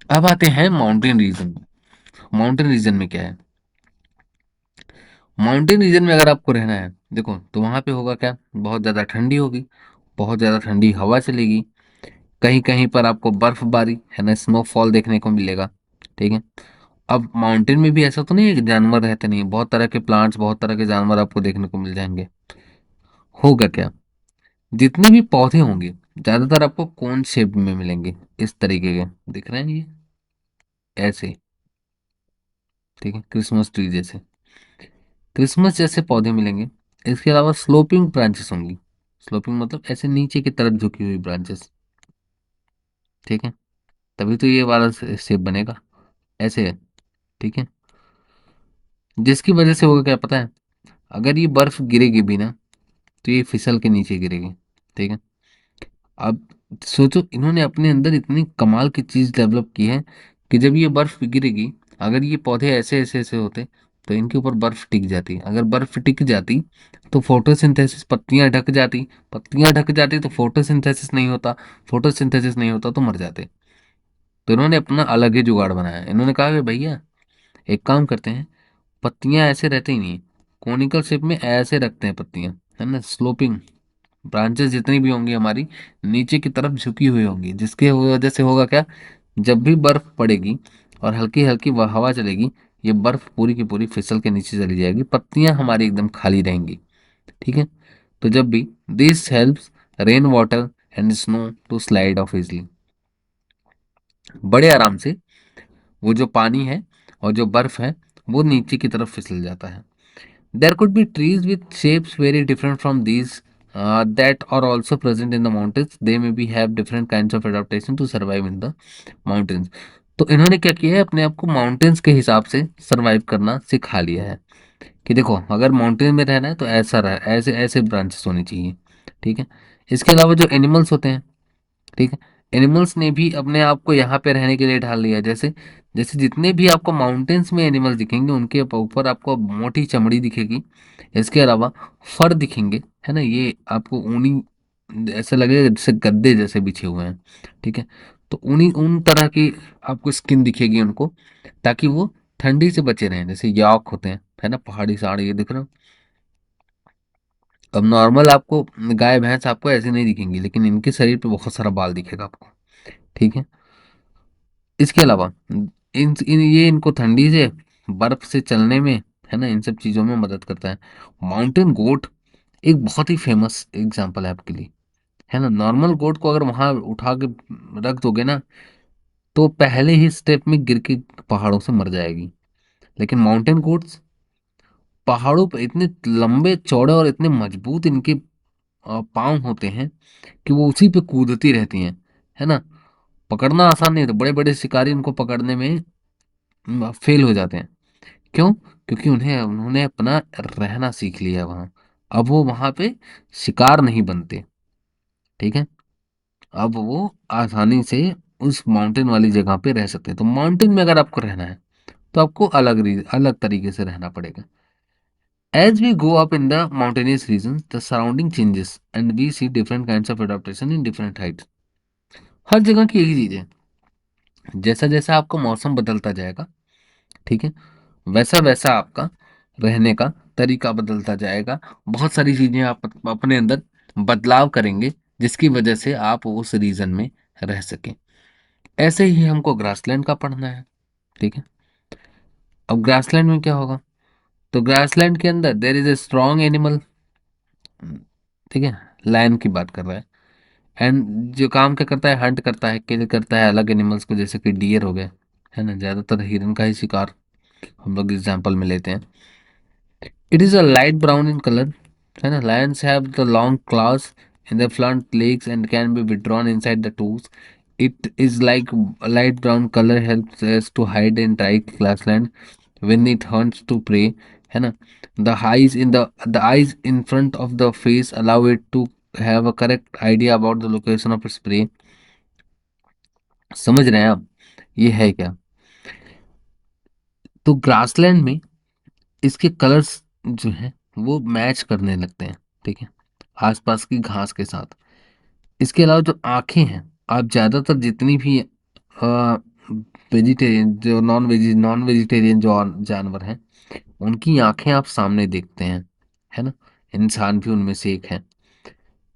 अब आते हैं माउंटेन रीजन में। माउंटेन रीजन में क्या है, माउंटेन रीजन में अगर आपको रहना है देखो तो वहां पे होगा क्या, बहुत ज्यादा ठंडी होगी, बहुत ज्यादा ठंडी हवा चलेगी, कहीं कहीं पर आपको बर्फबारी, है ना, स्नोफॉल देखने को मिलेगा, ठीक है। अब माउंटेन में भी ऐसा तो नहीं है कि जानवर रहते नहीं, बहुत तरह के प्लांट्स, बहुत तरह के जानवर आपको देखने को मिल जाएंगे। होगा क्या, जितने भी पौधे होंगे ज्यादातर आपको कोन शेप में मिलेंगे, इस तरीके के दिख रहे हैं ये, ऐसे, ठीक है, क्रिसमस ट्री जैसे, क्रिसमस जैसे पौधे मिलेंगे। इसके अलावा स्लोपिंग ब्रांचेस होंगी, स्लोपिंग मतलब ऐसे नीचे की तरफ झुकी हुई ब्रांचेस, ठीक है। तभी तो ये वाला शेप बनेगा, ऐसे है, ठीक है। जिसकी वजह से होगा क्या पता है, अगर ये बर्फ गिरेगी भी ना, तो ये फिसल के नीचे गिरेगी, ठीक है। अब सोचो, इन्होंने अपने अंदर इतनी कमाल की चीज डेवलप की है कि जब ये बर्फ गिरेगी, अगर ये पौधे ऐसे ऐसे ऐसे होते तो इनके ऊपर बर्फ टिक जाती, अगर बर्फ टिक जाती तो फोटोसिंथेसिस, पत्तियां ढक जाती, पत्तियां ढक जाती तो फोटोसिंथेसिस नहीं होता, फोटोसिंथेसिस नहीं होता तो मर जाते। तो इन्होंने अपना अलग ही जुगाड़ बनाया, इन्होंने कहा कि भैया एक काम करते हैं, पत्तियां ऐसे रहती ही नहीं, कोनिकल शेप में ऐसे रखते हैं पत्तियां, है ना, स्लोपिंग ब्रांचेस जितनी भी होंगी हमारी नीचे की तरफ झुकी हुई होंगी, जिसके वजह से होगा क्या, जब भी बर्फ पड़ेगी और हल्की हल्की हवा चलेगी, ये बर्फ पूरी की पूरी फिसल के नीचे चली जाएगी, पत्तियां हमारी एकदम खाली रहेंगी, ठीक है। तो जब भी this helps rain water and snow to slide off easily, बड़े आराम से वो जो पानी है और जो बर्फ है वो नीचे की तरफ फिसल जाता है। There could be trees with shapes very different from these that are also present in the mountains. They maybe have different kinds of adaptation to survive in the mountains. तो इन्होंने क्या किया है, अपने आप को माउंटेन्स के हिसाब से सरवाइव करना सिखा लिया है कि देखो अगर माउंटेन में रहना है तो ऐसा रह, ऐसे ऐसे ब्रांचेस होनी चाहिए, ठीक है। इसके अलावा जो एनिमल्स होते हैं, ठीक है, एनिमल्स ने भी अपने आप को यहाँ पे रहने के लिए ढाल लिया है। जैसे जैसे जितने भी आपको माउंटेन्स में एनिमल्स दिखेंगे उनके ऊपर आपको मोटी चमड़ी दिखेगी, इसके अलावा फर दिखेंगे, है ना, ये आपको ऊनी, ऐसा लगेगा जैसे गद्दे जैसे बिछे हुए हैं, ठीक है। तो ऊनी उन तरह की आपको स्किन दिखेगी उनको, ताकि वो ठंडी से बचे रहें, जैसे याक होते हैं, है ना, पहाड़ी साड़, ये दिख रहा है। अब नॉर्मल आपको गाय भैंस आपको ऐसे नहीं दिखेंगी, लेकिन इनके शरीर पे बहुत सारा बाल दिखेगा आपको, ठीक है। इसके अलावा ये इनको ठंडी से, बर्फ से चलने में, है ना, इन सब चीज़ों में मदद करता है। माउंटेन गोट एक बहुत ही फेमस एग्जांपल है आपके लिए, है ना। नॉर्मल गोट को अगर वहां उठा के रख दोगे ना, तो पहले ही स्टेप में गिर के पहाड़ों से मर जाएगी। लेकिन माउंटेन गोट्स पहाड़ों पर इतने लंबे चौड़े और इतने मजबूत इनके पाँव होते हैं कि वो उसी पे कूदती रहती हैं, है ना। पकड़ना आसान नहीं होता, बड़े बड़े शिकारी इनको पकड़ने में फेल हो जाते हैं। क्यों? क्योंकि उन्हें उन्होंने अपना रहना सीख लिया वहां, अब वो वहां पे शिकार नहीं बनते, ठीक है। अब वो आसानी से उस माउंटेन वाली जगह पे रह सकते हैं। तो माउंटेन में अगर आपको रहना है तो आपको अलग तरीके से रहना पड़ेगा। As we go up in the mountainous regions, the surrounding changes and we see different kinds of adaptation in different heights. हर जगह की एक ही चीज है, जैसा जैसा आपका मौसम बदलता जाएगा, ठीक है, वैसा वैसा आपका रहने का तरीका बदलता जाएगा। बहुत सारी चीजें आप अपने अंदर बदलाव करेंगे, जिसकी वजह से आप उस रीजन में रह सकें। ऐसे ही हमको ग्रासलैंड का पढ़ना है, ठीक है। अब ग्रासलैंड में क्या होगा, तो ग्रासलैंड के अंदर there is a strong animal, ठीक है, लायन की बात कर रहा है। एंड जो काम क्या करता है, हंट करता है, किल करता है अलग एनिमल्स को, जैसे कि डियर हो गए, है ना, ज्यादातर हिरन का ही शिकार हम लोग एग्जाम्पल में लेते हैं। It is a light brown in colour, है ना, Lions have the long clause in the front legs and can be withdrawn inside the twos. It is like light brown colour helps us to hide in dry grassland when it hunts to prey, है ना। the eyes in front of the face allow it to have a correct idea about the location of its prey। समझ रहे हैं आप ये है क्या? तो ग्रासलैंड में इसके कलर्स जो हैं वो मैच करने लगते हैं, ठीक है, आसपास की घास के साथ। इसके अलावा जो आंखें हैं, आप ज्यादातर जितनी भी वेजिटेरियन जो नॉन वेजिटेरियन जो जानवर हैं, उनकी आंखें आप सामने देखते हैं, है ना, इंसान भी उनमें से एक है।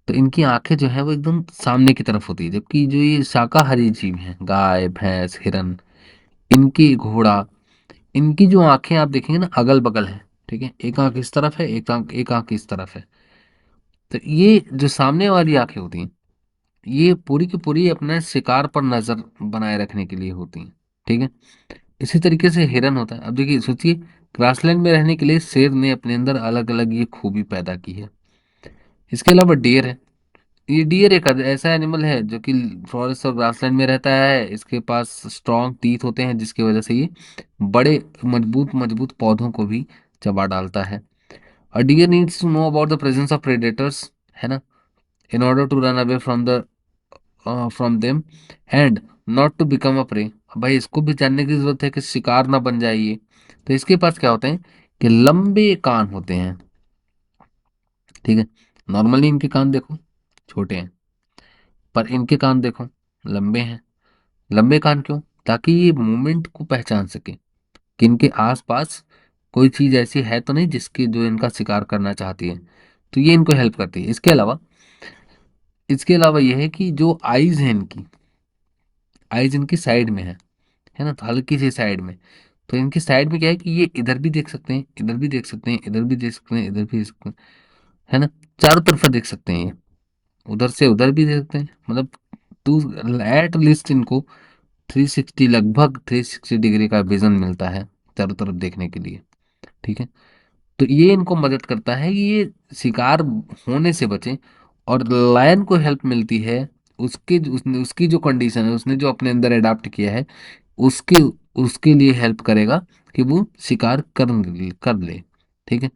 तो इनकी आंखें जो है वो एकदम सामने की तरफ होती है, जबकि जो ये शाकाहारी जीव हैं, गाय भैंस हिरन, इनकी घोड़ा, इनकी जो आंखें आप देखेंगे ना अगल बगल है, ठीक है, एक आंख इस तरफ है, एक आंख इस तरफ है। तो ये जो सामने वाली आंखें होती हैं, ये पूरी की पूरी अपने शिकार पर नजर बनाए रखने के लिए होती हैं, ठीक है। इसी तरीके से हिरन होता है। अब देखिए सोचिए, ग्रासलैंड में रहने के लिए शेर ने अपने अंदर अलग अलग ये खूबी पैदा की है। इसके अलावा डियर है। ये डियर एक ऐसा एनिमल है जो कि फॉरेस्ट और ग्रासलैंड में रहता है। इसके पास स्ट्रॉन्ग टीथ होते हैं जिसकी वजह से ये बड़े मजबूत मजबूत पौधों को भी चबा डालता है। A deer needs to know about the presence of predators, है ना, in order to run away from them and not to become a prey. भाई इसको भी जानने की जरूरत है कि शिकार ना बन जाइए। तो इसके पास क्या होते हैं कि लंबे कान होते हैं। ठीक है, नॉर्मली इनके कान देखो छोटे हैं, पर इनके कान देखो लंबे हैं। लंबे कान क्यों? ताकि ये मूवमेंट को पहचान सके कि इनके आसपास कोई चीज ऐसी है तो नहीं जिसकी जो इनका शिकार करना चाहती है। तो ये इनको हेल्प करती है। इसके अलावा यह है कि जो आईज है इनकी, आईज इनकी साइड में है ना, तो हल्की सी साइड में। तो इनकी साइड में क्या है कि ये इधर भी देख सकते हैं, इधर भी देख सकते हैं, इधर भी देख सकते हैं, इधर भी देख सकते हैं, है ना, चारों तरफ देख सकते हैं ये। उधर से उधर भी देख सकते हैं, मतलब टू एट लीस्ट इनको 360, लगभग 360 डिग्री का विजन मिलता है चारों तरफ देखने के लिए। ठीक है, तो ये इनको मदद करता है कि ये शिकार होने से बचे। और लायन को हेल्प मिलती है उसकी जो कंडीशन है, उसने जो अपने अंदर अडाप्ट किया है, उसके उसके लिए हेल्प करेगा कि वो शिकार कर ले। ठीक है,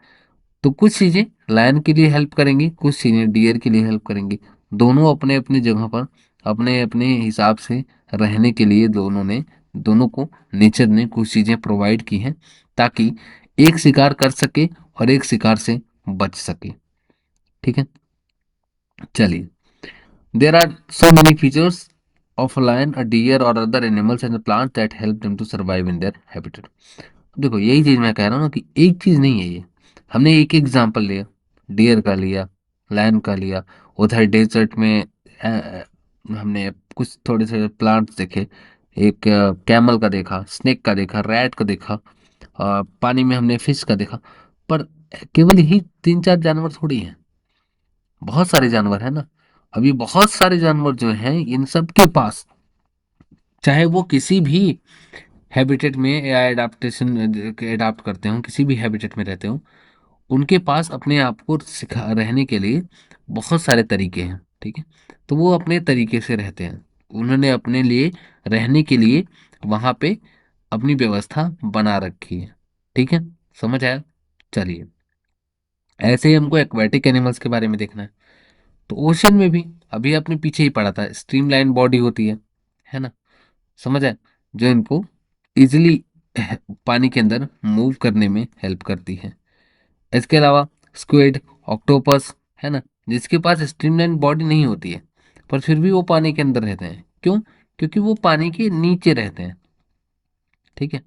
तो कुछ चीजें लायन के लिए हेल्प करेंगी, कुछ चीजें डियर के लिए हेल्प करेंगी। दोनों अपने अपनी जगह पर अपने अपने हिसाब से रहने के लिए दोनों को नेचर ने कुछ चीजें प्रोवाइड की हैं ताकि एक शिकार कर सके और एक शिकार से बच सके। ठीक है, चलिए। There are so many features of a lion, a deer और other animals and plants that help them to survive in their habitat. देखो यही चीज मैं कह रहा हूँ ना कि एक चीज नहीं है ये। हमने एक एग्जाम्पल लिया, डियर का लिया, लायन का लिया। उधर डेजर्ट में हमने कुछ थोड़े से प्लांट्स देखे, एक कैमल का देखा, स्नेक का देखा, रैट का देखा, पानी में हमने फिश का देखा। पर केवल यही तीन चार जानवर थोड़ी हैं, बहुत सारे जानवर है ना। अभी बहुत सारे जानवर जो हैं इन सब के पास, चाहे वो किसी भी हैबिटेट में या एडाप्टेशन एडाप्ट करते हो, किसी भी हैबिटेट में रहते हो, उनके पास अपने आप को सिखा रहने के लिए बहुत सारे तरीके हैं। ठीक है, तो वो अपने तरीके से रहते हैं। उन्होंने अपने लिए रहने के लिए वहां पे अपनी व्यवस्था बना रखी है। ठीक है, समझ आया? चलिए, ऐसे ही हमको एक्वेटिक एनिमल्स के बारे में देखना है। तो ओशन में भी अभी आपने पीछे ही पढ़ा था, स्ट्रीमलाइन बॉडी होती है ना, समझ आया, जो इनको इजिली पानी के अंदर मूव करने में हेल्प करती है। इसके अलावा स्क्विड, ऑक्टोपस, है ना, जिसके पास स्ट्रीमलाइन बॉडी नहीं होती है पर फिर भी वो पानी के अंदर रहते हैं। क्यों? क्योंकि वो पानी के नीचे रहते हैं। ठीक है,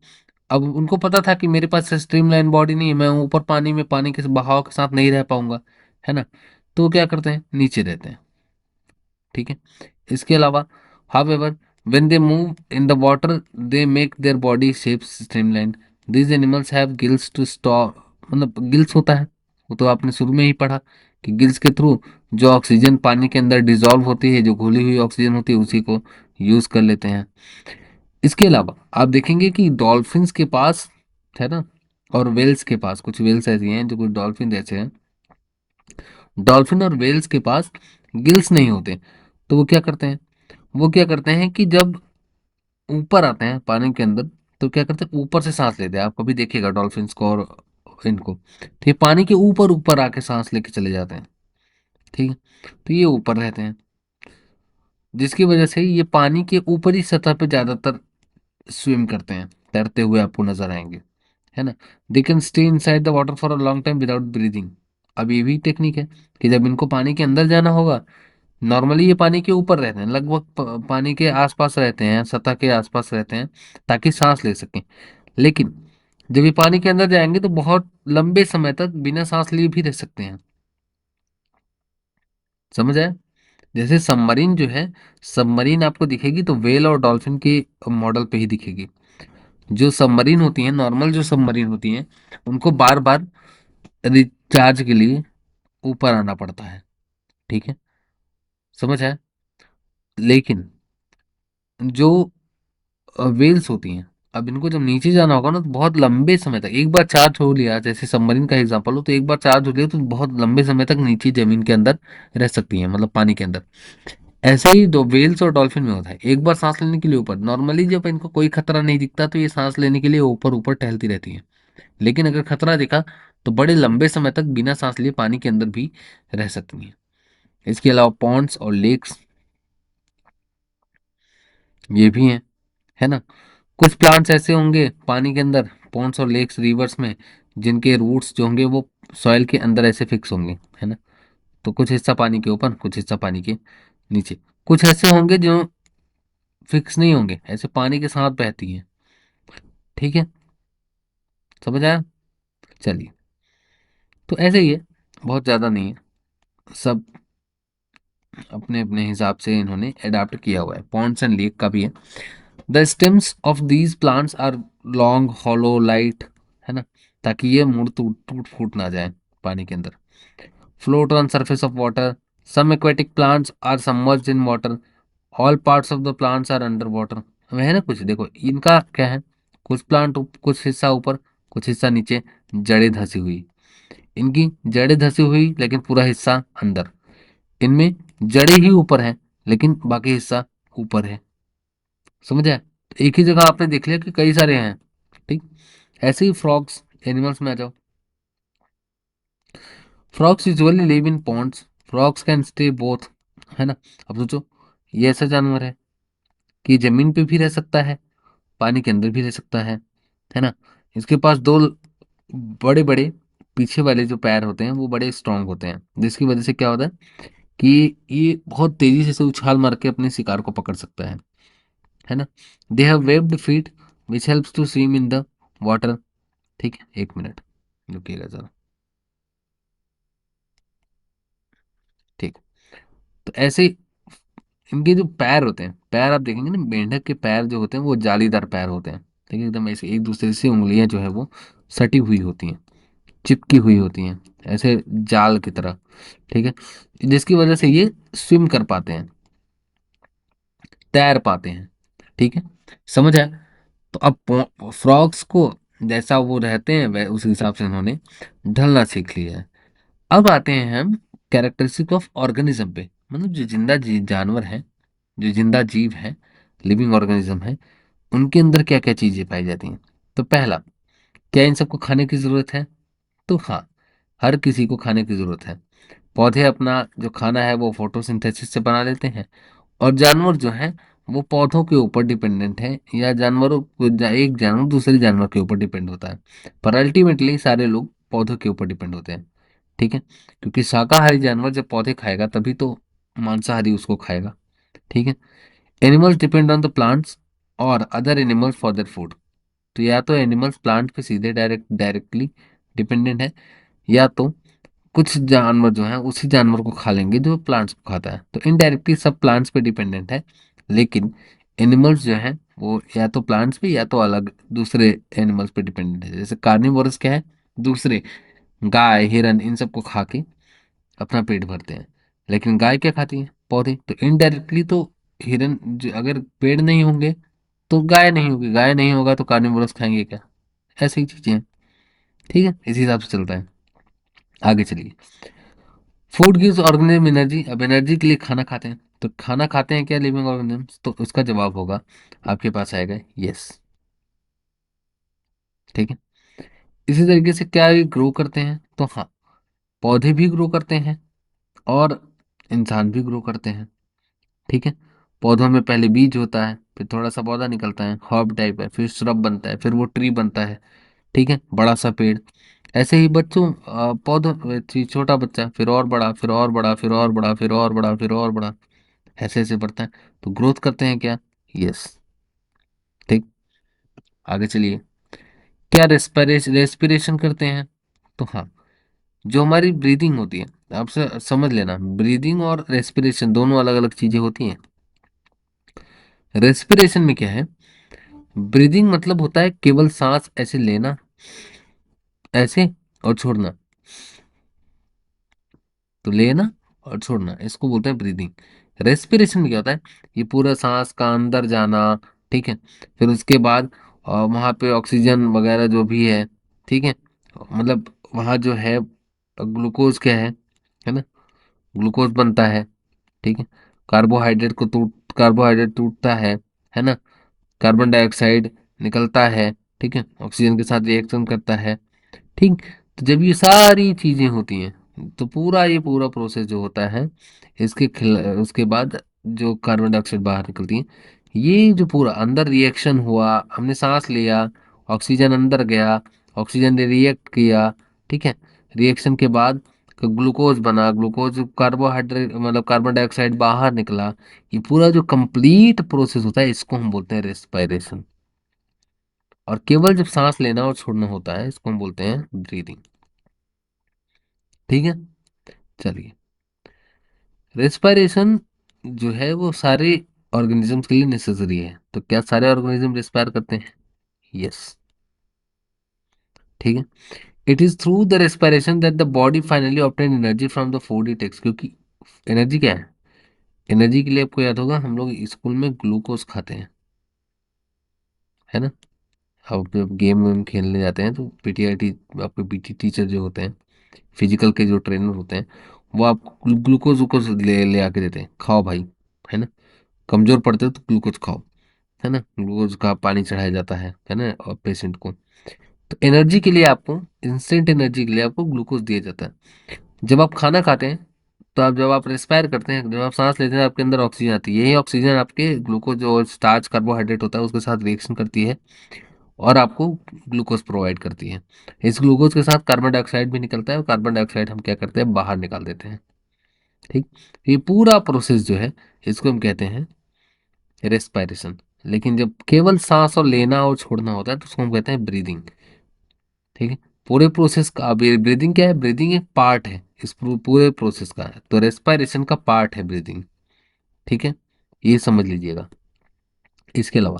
अब उनको पता था कि मेरे पास स्ट्रीमलाइन बॉडी नहीं है, मैं ऊपर पानी में पानी के बहाव के साथ नहीं रह पाऊंगा, है ना, तो वो क्या करते हैं, नीचे रहते हैं। ठीक है, इसके अलावा however when they move in the water they make their body shapes streamlined. These animals have gills to stop, मतलब गिल्स होता है, वो तो आपने शुरू में ही पढ़ा कि गिल्स के थ्रू जो ऑक्सीजन पानी के अंदर डिजॉल्व होती है, जो घुली हुई ऑक्सीजन होती है, उसी को यूज कर लेते हैं। इसके अलावा आप देखेंगे कि डॉल्फिन्स के पास, है ना, और वेल्स के पास, कुछ वेल्स ऐसी हैं जो कुछ डॉल्फिन जैसे हैं, डॉल्फिन और वेल्स के पास गिल्स नहीं होते। तो वो क्या करते हैं कि जब ऊपर आते हैं पानी के अंदर, तो क्या करते हैं, ऊपर से सांस लेते हैं। आप कभी देखिएगा डॉल्फिन्स को और इनको, तो ये पानी के ऊपर ऊपर आके सांस लेके चले जाते हैं। ठीक है, तो ये ऊपर रहते हैं, जिसकी वजह से ये पानी के ऊपरी सतह पे ज्यादातर स्विम करते हैं, तैरते हुए आपको नजर आएंगे, है ना। They can stay inside the water for a long time without breathing. अब ये भी टेक्निक है कि जब इनको पानी के अंदर जाना होगा, नॉर्मली ये पानी के ऊपर रहते हैं, लगभग पानी के आसपास रहते हैं, सतह के आसपास रहते हैं ताकि सांस ले सकें। लेकिन जब ये पानी के अंदर जाएंगे तो बहुत लंबे समय तक बिना सांस लिए भी रह सकते हैं। समझ आया? जैसे सबमरीन जो है, सबमरीन आपको दिखेगी तो वेल और डॉल्फिन के मॉडल पे ही दिखेगी। जो सबमरीन होती हैं, नॉर्मल जो सबमरीन होती हैं, उनको बार बार रिचार्ज के लिए ऊपर आना पड़ता है। ठीक है, समझ आया? लेकिन जो वेल्स होती हैं, अब इनको जब नीचे जाना होगा ना तो बहुत लंबे समय तक, एक बार चार्ज हो लिया, जैसे सबमरीन का एग्जांपल हो, तो एक बार चार्ज हो लिया तो बहुत लंबे समय तक नीचे जमीन के अंदर रह सकती है, मतलब पानी के अंदर। ऐसे ही दो वेल्स और डॉल्फिन में होता है, एक बार सांस लेने के लिए ऊपर, नॉर्मली जब इनको कोई खतरा नहीं दिखता तो ये सांस लेने के लिए ऊपर ऊपर टहलती रहती है। लेकिन अगर खतरा दिखा तो बड़े लंबे समय तक बिना सांस लिए पानी के अंदर भी रह सकती हैं। इसके अलावा पॉन्ड्स और लेक्स ये भी हैं, है ना। कुछ प्लांट्स ऐसे होंगे पानी के अंदर, पॉन्ड्स और लेक्स, रिवर्स में, जिनके रूट्स जो होंगे वो सॉइल के अंदर ऐसे फिक्स होंगे, है ना। तो कुछ हिस्सा पानी के ऊपर, कुछ हिस्सा पानी के नीचे। कुछ ऐसे होंगे जो फिक्स नहीं होंगे, ऐसे पानी के साथ बहती हैं। ठीक है, समझ आया। चलिए, तो ऐसे ही है, बहुत ज़्यादा नहीं है, सब अपने अपने हिसाब से इन्होंने अडाप्ट किया हुआ है। पॉन्ड्स एंड लेक का भी है। The stems of these plants are long, hollow, light, है ना, ताकि ये मुड़ टूट टूट फूट ना जाए पानी के अंदर। Float on surface of water. Some aquatic plants are submerged in water. All parts of the plants are under water. है ना, कुछ देखो इनका क्या है, कुछ प्लांट कुछ हिस्सा ऊपर, कुछ हिस्सा नीचे, जड़ें धसी हुई। इनकी जड़ें धसी हुई लेकिन पूरा हिस्सा अंदर। इनमें जड़ें ही ऊपर है लेकिन बाकी हिस्सा ऊपर है। समझ आया। तो एक ही जगह आपने देख लिया कि कई सारे हैं। ठीक। ऐसे ही फ्रॉग्स, एनिमल्स में आ जाओ। Frogs usually live in ponds. Frogs can stay both, है ना। अब सोचो, ये ऐसा जानवर है कि जमीन पे भी रह सकता है, पानी के अंदर भी रह सकता है ना। इसके पास दो बड़े बड़े पीछे वाले जो पैर होते हैं वो बड़े स्ट्रांग होते हैं, जिसकी वजह से क्या होता है कि ये बहुत तेजी से उछाल मार के अपने शिकार को पकड़ सकता है ना। They have webbed feet which helps to swim in the water. ठीक है, एक मिनट रुकिएगा जरा। ठीक। तो ऐसे ही इनके जो पैर होते हैं, पैर आप देखेंगे ना, मेंढक के पैर जो होते हैं वो जालीदार पैर होते हैं। ठीक है, एकदम ऐसे एक दूसरे से उंगलियां जो है वो सटी हुई होती हैं, चिपकी हुई होती हैं, ऐसे जाल की तरह। ठीक है, जिसकी वजह से ये स्विम कर पाते हैं, तैर पाते हैं। ठीक है, समझ आया। तो अब फ्रॉग्स को जैसा वो रहते हैं वह उस हिसाब से उन्होंने ढलना सीख लिया है। अब आते हैं हम कैरेक्टरिस्टिक ऑफ ऑर्गेनिज्म पे, मतलब जो जिंदा जानवर हैं, जो जिंदा जीव हैं, लिविंग ऑर्गेनिज्म है, उनके अंदर क्या क्या चीजें पाई जाती हैं। तो पहला, क्या इन सबको खाने की जरूरत है? तो हाँ, हर किसी को खाने की जरूरत है। पौधे अपना जो खाना है वो फोटोसिंथेसिस से बना लेते हैं, और जानवर जो है वो पौधों के ऊपर डिपेंडेंट है, या जानवरों को एक जानवर दूसरे जानवर के ऊपर डिपेंड होता है, पर अल्टीमेटली सारे लोग पौधों के ऊपर डिपेंड होते हैं। ठीक है, क्योंकि शाकाहारी जानवर जब पौधे खाएगा तभी तो मांसाहारी उसको खाएगा। ठीक है। Animals depend on the plants और other animals for their food. तो या तो एनिमल्स प्लांट पे सीधे डायरेक्टली डिपेंडेंट है, या तो कुछ जानवर जो हैं उसी जानवर को खा लेंगे जो प्लांट्स को खाता है, तो इनडायरेक्टली सब प्लांट्स पे डिपेंडेंट है। लेकिन एनिमल्स जो हैं वो या तो प्लांट्स पे या तो अलग दूसरे एनिमल्स पे डिपेंडेंट है। जैसे कार्निवोरस क्या है, दूसरे गाय, हिरन, इन सबको खा के अपना पेट भरते हैं। लेकिन गाय क्या खाती है? पौधे। तो इनडायरेक्टली तो अगर पेड़ नहीं होंगे तो गाय नहीं होगी, गाय नहीं होगा तो कार्निवोरस खाएंगे क्या? ऐसी ही चीजें हैं। ठीक है, इसी हिसाब से चलता है। आगे चलिए। Food gives organism energy. अब एनर्जी के लिए खाना खाते हैं, तो खाना खाते हैं क्या लिविंग ऑर्गेनिज्म? तो उसका जवाब होगा आपके पास आएगा यस। ठीक है। इसी तरीके से क्या ये ग्रो करते हैं? तो हाँ, पौधे भी ग्रो करते हैं और इंसान भी ग्रो करते हैं। ठीक है। पौधों में पहले बीज होता है, फिर थोड़ा सा पौधा निकलता है, हर्ब टाइप है, फिर श्रब बनता है, फिर वो ट्री बनता है। ठीक है, बड़ा सा पेड़। ऐसे ही बच्चों पौधों छोटा बच्चा, फिर और बड़ा, फिर और बड़ा, फिर और बड़ा, फिर और बड़ा, फिर और बड़ा, ऐसे ऐसे बढ़ता है। तो ग्रोथ करते हैं क्या? यस। ठीक। आगे चलिए। क्या रेस्पिरेशन करते हैं? तो हाँ, जो हमारी ब्रीदिंग होती है, आप समझ लेना, ब्रीदिंग और रेस्पिरेशन दोनों अलग अलग चीजें होती हैं। रेस्पिरेशन में क्या है, ब्रीदिंग मतलब होता है केवल सांस ऐसे लेना, ऐसे, और छोड़ना। तो लेना और छोड़ना, इसको बोलते हैं ब्रीदिंग। रेस्पिरेशन में क्या होता है, ये पूरा सांस का अंदर जाना। ठीक है, फिर उसके बाद और वहाँ पे ऑक्सीजन वगैरह जो भी है, ठीक है, मतलब वहाँ जो है ग्लूकोज क्या है ना, ग्लूकोज बनता है, ठीक है, कार्बोहाइड्रेट टूटता है ना, कार्बन डाइऑक्साइड निकलता है, ठीक है, ऑक्सीजन के साथ रिएक्शन करता है, ठीक। तो जब ये सारी चीजें होती हैं तो पूरा प्रोसेस जो होता है, उसके बाद जो कार्बन डाइऑक्साइड बाहर निकलती है, ये जो पूरा अंदर रिएक्शन हुआ, हमने सांस लिया, ऑक्सीजन अंदर गया, ऑक्सीजन ने रिएक्ट किया, ठीक है, रिएक्शन के बाद ग्लूकोज बना, ग्लूकोज कार्बोहाइड्रेट मतलब कार्बन डाइऑक्साइड बाहर निकला, ये पूरा जो कंप्लीट प्रोसेस होता है इसको हम बोलते हैं रेस्पिरेशन। और केवल जब सांस लेना और छोड़ना होता है इसको हम बोलते हैं ब्रीदिंग। ठीक है, चलिए। रेस्पिरेशन जो है वो सारे ऑर्गेनिजम्स के लिए नेसेसरी है। तो क्या सारे ऑर्गेनिज्म रेस्पायर करते हैं? यस। ठीक है। It is through the respiration that the body finally obtain energy from the food it takes. क्योंकि एनर्जी क्या है? एनर्जी के लिए आपको याद होगा हम लोग स्कूल में ग्लूकोज खाते हैं, है ना। अब जब गेम वेम खेलने जाते हैं तो आपके पीटी टीचर जो होते हैं, फिजिकल के जो ट्रेनर होते हैं, वो आपको ग्लूकोज वूकोज ले ले आके देते हैं, खाओ भाई, है ना। कमजोर पड़ते हो तो ग्लूकोज खाओ, है ना, ग्लूकोज का पानी चढ़ाया जाता है ना, और पेशेंट को। तो एनर्जी के लिए आपको, इंस्टेंट एनर्जी के लिए आपको ग्लूकोज दिया जाता है। जब आप खाना खाते हैं तो जब आप रेस्पायर करते हैं, जब आप सांस लेते हैं, आपके अंदर ऑक्सीजन आती है, यही ऑक्सीजन आपके ग्लूकोज जो स्टार्च कार्बोहाइड्रेट होता है उसके साथ रिएक्शन करती है और आपको ग्लूकोज प्रोवाइड करती है। इस ग्लूकोज के साथ कार्बन डाइऑक्साइड भी निकलता है और कार्बन डाइऑक्साइड हम क्या करते हैं, बाहर निकाल देते हैं। ठीक। ये पूरा प्रोसेस जो है इसको हम कहते हैं रेस्पायरेशन। लेकिन जब केवल सांस और लेना और छोड़ना होता है तो उसको हम कहते हैं ब्रीदिंग। ठीक है। पूरे प्रोसेस का ब्रीदिंग क्या है? ब्रीदिंग एक पार्ट है इस पूरे प्रोसेस का, तो रेस्पायरेशन का पार्ट है ब्रीदिंग। ठीक है, ये समझ लीजिएगा। इसके अलावा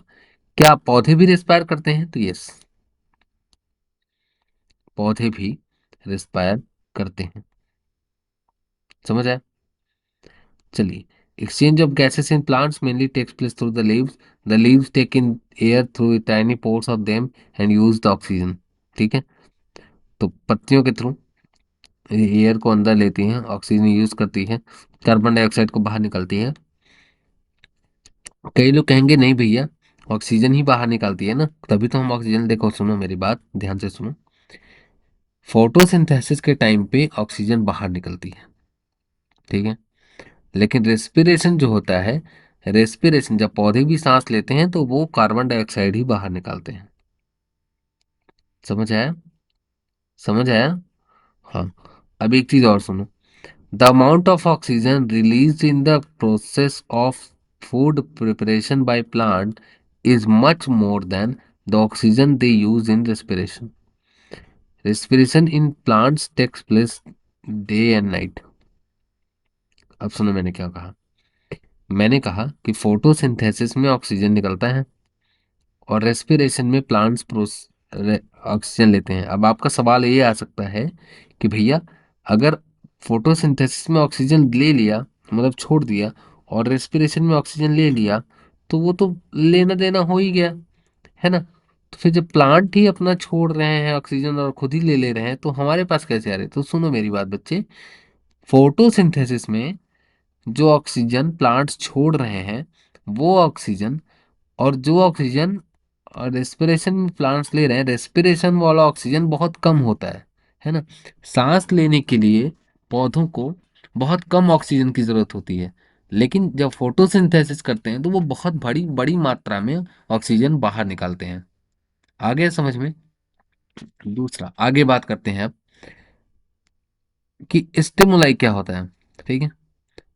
क्या पौधे भी रेस्पायर करते हैं? तो यस, पौधे भी रेस्पायर करते हैं। समझ आया? चलिए। Exchange of gases in plants mainly takes place through the leaves take in air through tiny pores of them and use the oxygen. ठीक है। तो पत्तियों के थ्रू एयर को अंदर लेती हैं, ऑक्सीजन यूज करती है, कार्बन डाइऑक्साइड को बाहर निकलती है। कई लोग कहेंगे नहीं भैया, ऑक्सीजन ही बाहर निकालती है ना, तभी तो हम ऑक्सीजन, देखो सुनो मेरी बात ध्यान से सुनो। फोटोसिंथेसिस के टाइम पे ऑक्सीजन बाहर निकलती है, ठीक है, लेकिन रेस्पिरेशन जो होता है, रेस्पिरेशन जब पौधे भी सांस लेते हैं तो वो कार्बन डाइऑक्साइड ही बाहर निकालते हैं। समझ आया? समझ आया? हाँ। अब एक चीज और सुनो। The amount of oxygen release in the process of food preparation by plant is much more than the oxygen they use in respiration. Respiration in plants takes place day and night. अब सुनो मैंने क्या कहा। मैंने कहा कि photosynthesis में oxygen निकलता है और रेस्पिरेशन में प्लांट्स ऑक्सीजन लेते हैं। अब आपका सवाल ये आ सकता है कि भैया, अगर फोटोसिंथेसिस में ऑक्सीजन ले लिया, मतलब छोड़ दिया, और रेस्पिरेशन में ऑक्सीजन ले लिया, तो वो तो लेना देना हो ही गया, है ना। तो फिर जब प्लांट ही अपना छोड़ रहे हैं ऑक्सीजन और खुद ही ले ले रहे हैं तो हमारे पास कैसे आ रहे? तो सुनो मेरी बात बच्चे। फोटोसिंथेसिस में जो ऑक्सीजन प्लांट्स छोड़ रहे हैं, वो ऑक्सीजन, और जो ऑक्सीजन रेस्पिरेशन प्लांट्स ले रहे हैं, रेस्पिरेशन वाला ऑक्सीजन बहुत कम होता है ना। सांस लेने के लिए पौधों को बहुत कम ऑक्सीजन की जरूरत होती है, लेकिन जब फोटोसिंथेसिस करते हैं तो वो बहुत बड़ी बड़ी मात्रा में ऑक्सीजन बाहर निकालते हैं। आ गया समझ में? दूसरा आगे बात करते हैं अब कि स्टिमुलाई क्या होता है। ठीक है।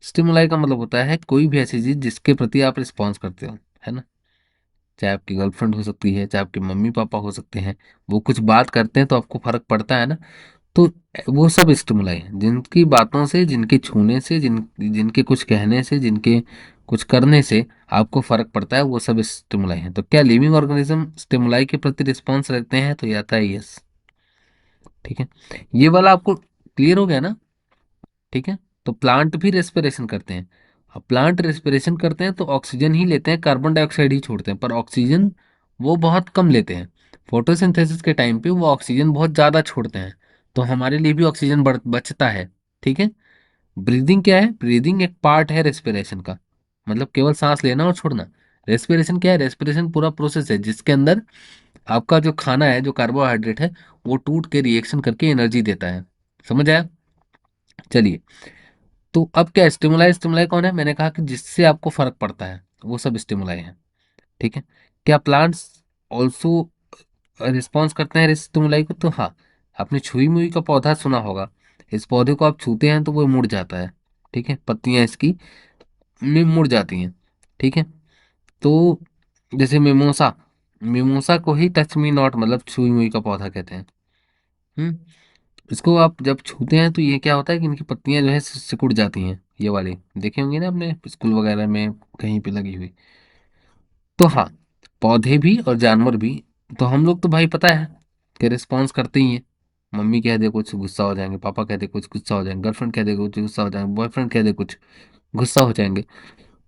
स्टिमुलाई का मतलब होता है कोई भी ऐसी चीज जिसके प्रति आप रिस्पॉन्स करते हो, है ना। चाहे आपकी गर्लफ्रेंड हो सकती है, चाहे आपके मम्मी पापा हो सकते हैं, वो कुछ बात करते हैं तो आपको फर्क पड़ता है ना। तो वो सब स्टिमुलाई हैं, जिनकी बातों से, जिनके छूने से, जिनके कुछ कहने से, जिनके कुछ करने से आपको फर्क पड़ता है, वो सब स्टिमुलाई हैं। तो क्या लिविंग ऑर्गेनिज्म स्टिमुलाई के प्रति रिस्पॉन्स रखते हैं? तो ये आता है यस। ठीक है। ये वाला आपको क्लियर हो गया ना? ठीक है। तो प्लांट भी रेस्पिरेशन करते हैं। अब प्लांट रेस्पिरेशन करते हैं तो ऑक्सीजन ही लेते हैं, कार्बन डाइऑक्साइड ही छोड़ते हैं, पर ऑक्सीजन वो बहुत कम लेते हैं। फोटोसिंथेसिस के टाइम पे वो ऑक्सीजन बहुत ज़्यादा छोड़ते हैं, तो हमारे लिए भी ऑक्सीजन बचता है। ठीक है। ब्रीदिंग क्या है? ब्रीदिंग एक पार्ट है रेस्पिरेशन का, मतलब केवल सांस लेना और छोड़ना। रेस्पिरेशन क्या है? रेस्पिरेशन पूरा प्रोसेस है जिसके अंदर आपका जो खाना है, जो कार्बोहाइड्रेट है, वो टूट के रिएक्शन करके एनर्जी देता है। समझ आया? चलिए, तो अब क्या स्टिमुलाई, स्टिमुलाई कौन है? मैंने कहा कि जिससे आपको फर्क पड़ता है वो सब स्टिमुलाई है। ठीक है। क्या प्लांट्स ऑल्सो रिस्पॉन्स करते हैं स्टिमुलाई को? तो हाँ, आपने छुई मुई का पौधा सुना होगा। इस पौधे को आप छूते हैं तो वो मुड़ जाता है। ठीक है, पत्तियां इसकी में मुड़ जाती हैं। ठीक है। तो जैसे मिमोसा, मिमोसा को ही टच मी नॉट मतलब छुई मुई का पौधा कहते हैं। हम्म। इसको आप जब छूते हैं तो ये क्या होता है कि इनकी पत्तियां जो है सिकुड़ जाती हैं, ये वाली देखे होंगे ना अपने स्कूल वगैरह में कहीं पे लगी हुई। तो हाँ, पौधे भी और जानवर भी। तो हम लोग तो भाई पता है कि रिस्पॉन्स करते ही हैं। मम्मी कह दे कुछ गुस्सा हो जाएंगे, पापा कह दे कुछ गुस्सा हो जाएंगे, गर्लफ्रेंड कह दे कुछ गुस्सा हो जाएंगे, बॉयफ्रेंड कह दे कुछ गुस्सा हो जाएंगे।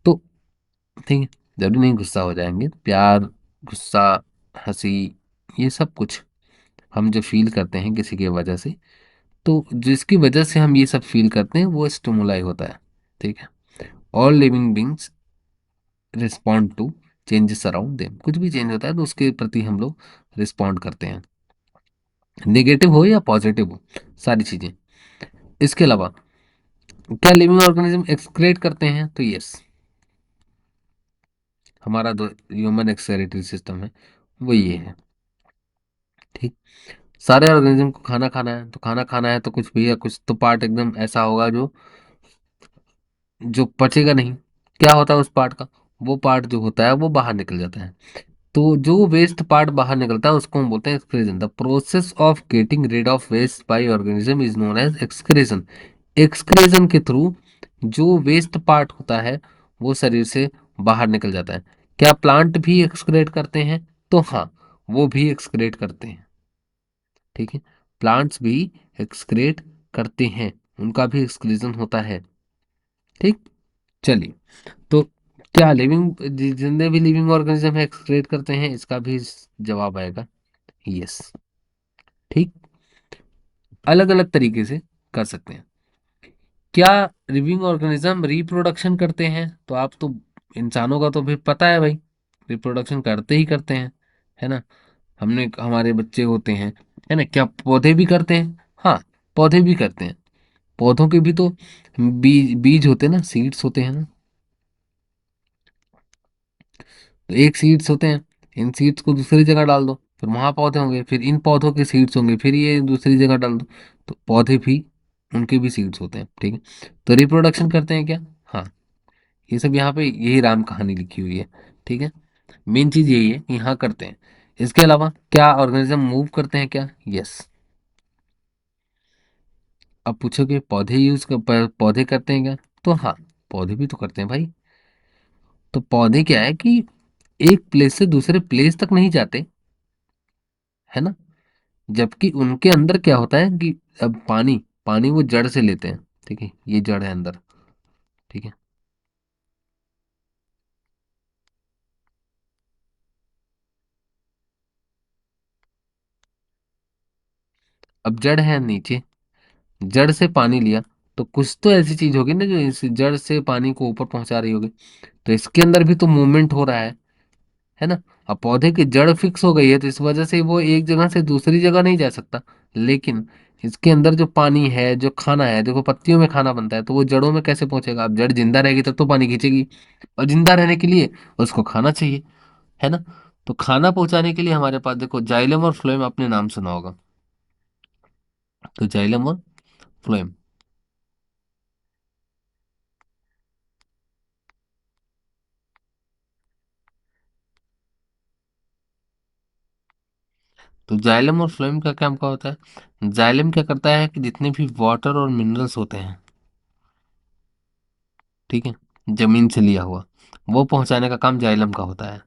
तो ठीक है, जरूरी नहीं गुस्सा हो जाएंगे। प्यार, गुस्सा, हंसी, ये सब कुछ हम जो फील करते हैं किसी की वजह से, तो जिसकी वजह से हम ये सब फील करते हैं वो स्टिमुलाई होता है। ठीक है। All living beings respond to changes around them. कुछ भी चेंज होता है तो उसके प्रति हम लोग रिस्पॉन्ड करते हैं, नेगेटिव हो या पॉजिटिव हो, सारी चीजें। इसके अलावा क्या लिविंग ऑर्गेनिज्म एक्सक्रीट करते हैं? तो यस, हमारा जो ह्यूमन एक्सक्रीटरी सिस्टम है वो ये है। ठीक। सारे ऑर्गेनिज्म को खाना खाना है, तो खाना खाना है तो कुछ भी या कुछ तो पार्ट एकदम ऐसा होगा जो जो पचेगा नहीं। क्या होता है उस पार्ट का? वो पार्ट जो होता है वो बाहर निकल जाता है। तो जो वेस्ट पार्ट बाहर निकलता है उसको हम बोलते हैं excretion. The process of getting rid of waste by organism is known as excretion. Excretion के थ्रू जो वेस्ट पार्ट होता है वो शरीर से बाहर निकल जाता है। क्या प्लांट भी एक्सक्रेट करते हैं? तो हाँ, वो भी एक्सक्रेट करते हैं। ठीक है, प्लांट्स भी एक्सक्रेट करते हैं, उनका भी एक्सक्रीजन होता है। ठीक। चलिए, तो क्या लिविंग जितने भी लिविंग ऑर्गेनिज्म है एक्सक्रीट करते हैं? इसका भी जवाब आएगा यस। ठीक। अलग अलग तरीके से कर सकते हैं। क्या लिविंग ऑर्गेनिज्म रिप्रोडक्शन करते हैं? तो आप तो इंसानों का तो भी पता है भाई, रिप्रोडक्शन करते ही करते हैं, है ना। हमने हमारे बच्चे होते हैं, है ना। क्या पौधे भी करते हैं? हाँ, पौधे भी करते हैं। पौधों के भी तो बीज बीज होते हैं ना, सीड्स होते हैं ना। तो एक सीड्स होते हैं, इन सीड्स को दूसरी जगह डाल दो, फिर वहां पौधे होंगे, फिर इन पौधों के सीड्स होंगे, फिर ये दूसरी जगह डाल दो। तो पौधे भी, उनके भी सीड्स होते हैं। ठीक है। तो रिप्रोडक्शन करते हैं क्या? हाँ। ये सब यहाँ पे यही राम कहानी लिखी हुई है। ठीक है। मेन चीज यही है कि यहाँ करते हैं। इसके अलावा क्या ऑर्गेनिज्म मूव करते हैं? क्या? यस। अब पूछोगे पौधे पौधे करते हैं क्या? तो हाँ, पौधे भी तो करते हैं भाई। तो पौधे क्या है कि एक प्लेस से दूसरे प्लेस तक नहीं जाते, है ना। जबकि उनके अंदर क्या होता है कि अब पानी, पानी वो जड़ से लेते हैं। ठीक है, ये जड़ है अंदर। ठीक है। अब जड़ है नीचे, जड़ से पानी लिया, तो कुछ तो ऐसी चीज होगी ना जो इस जड़ से पानी को ऊपर पहुंचा रही होगी। तो इसके अंदर भी तो मूवमेंट हो रहा है ना। अब पौधे की जड़ फिक्स हो गई है तो इस वजह से वो एक जगह से दूसरी जगह नहीं जा सकता। लेकिन इसके अंदर जो पानी है, जो खाना है, देखो पत्तियों में खाना बनता है तो वो जड़ों में कैसे पहुंचेगा? अब जड़ जिंदा रहेगी तब तो पानी खींचेगी, और जिंदा रहने के लिए उसको खाना चाहिए, है ना। तो खाना पहुंचाने के लिए हमारे पास देखो जाइलम और फ्लोएम, आपने नाम सुना होगा। तो जाइलम और फ्लोएम। तो जाइलम और फ्लोएम का काम क्या होता है? जाइलम क्या करता है कि जितने भी वाटर और मिनरल्स होते हैं, ठीक है, जमीन से लिया हुआ, वो पहुंचाने का काम जाइलम का होता है।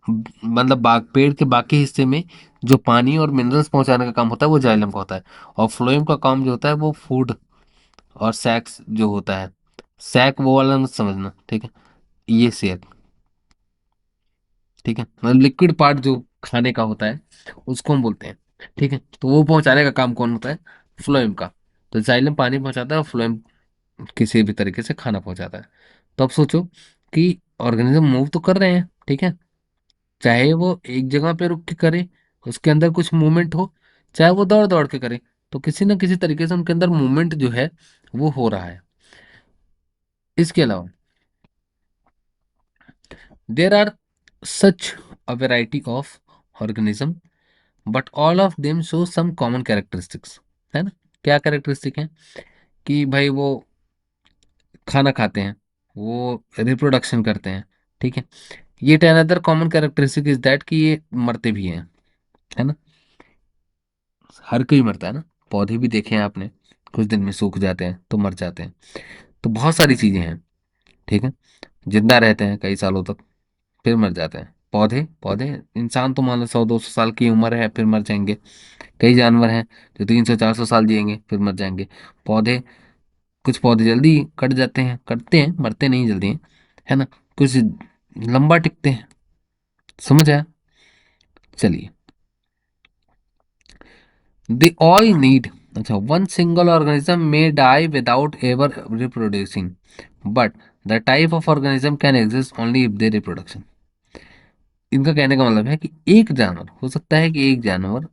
मतलब बाग पेड़ के बाकी हिस्से में जो पानी और मिनरल्स पहुंचाने का काम होता है वो जाइलम का होता है। और फ्लोएम का काम जो होता है वो फूड और सैक्स जो होता है, सैक वो वाला मत समझना, ठीक है, ये सैक। ठीक है, मतलब लिक्विड पार्ट जो खाने का होता है उसको हम बोलते हैं। ठीक है, तो वो पहुंचाने का काम कौन होता है? फ्लोएम का। तो जाइलम पानी पहुंचाता है और फ्लोएम किसी भी तरीके से खाना पहुंचाता है। तो अब सोचो कि ऑर्गेनिज्म मूव तो कर रहे हैं, ठीक है, चाहे वो एक जगह पे रुक के करे, उसके अंदर कुछ मूवमेंट हो, चाहे वो दौड़ दौड़ के करे, तो किसी ना किसी तरीके से उनके अंदर मूवमेंट जो है वो हो रहा है। इसके अलावा there are such a variety of organism but all of them show some common characteristics, है ना? क्या कैरेक्टरिस्टिक है? कि भाई वो खाना खाते हैं, वो रिप्रोडक्शन करते हैं, ठीक है। ये another common characteristic is that कि ये मरते भी हैं, है ना? हर कोई मरता है ना। पौधे भी देखे हैं आपने, कुछ दिन में सूख जाते हैं तो मर जाते हैं। तो बहुत सारी चीजें हैं, ठीक है, जिंदा रहते हैं कई सालों तक फिर मर जाते हैं। पौधे पौधे इंसान तो मान लो 100-200 साल की उम्र है फिर मर जाएंगे। कई जानवर हैं जो 300-400 साल जिएंगे फिर मर जाएंगे। पौधे, कुछ पौधे जल्दी कट जाते हैं, कटते हैं, मरते नहीं जल्दी हैं, है ना? कुछ लंबा टिकते हैं। समझ आया? चलिए, दे ऑल नीड, अच्छा, one single organism may die without ever reproducing but the type of organism can exist only if they reproduction. इनका कहने का मतलब है कि एक जानवर हो सकता है कि एक जानवर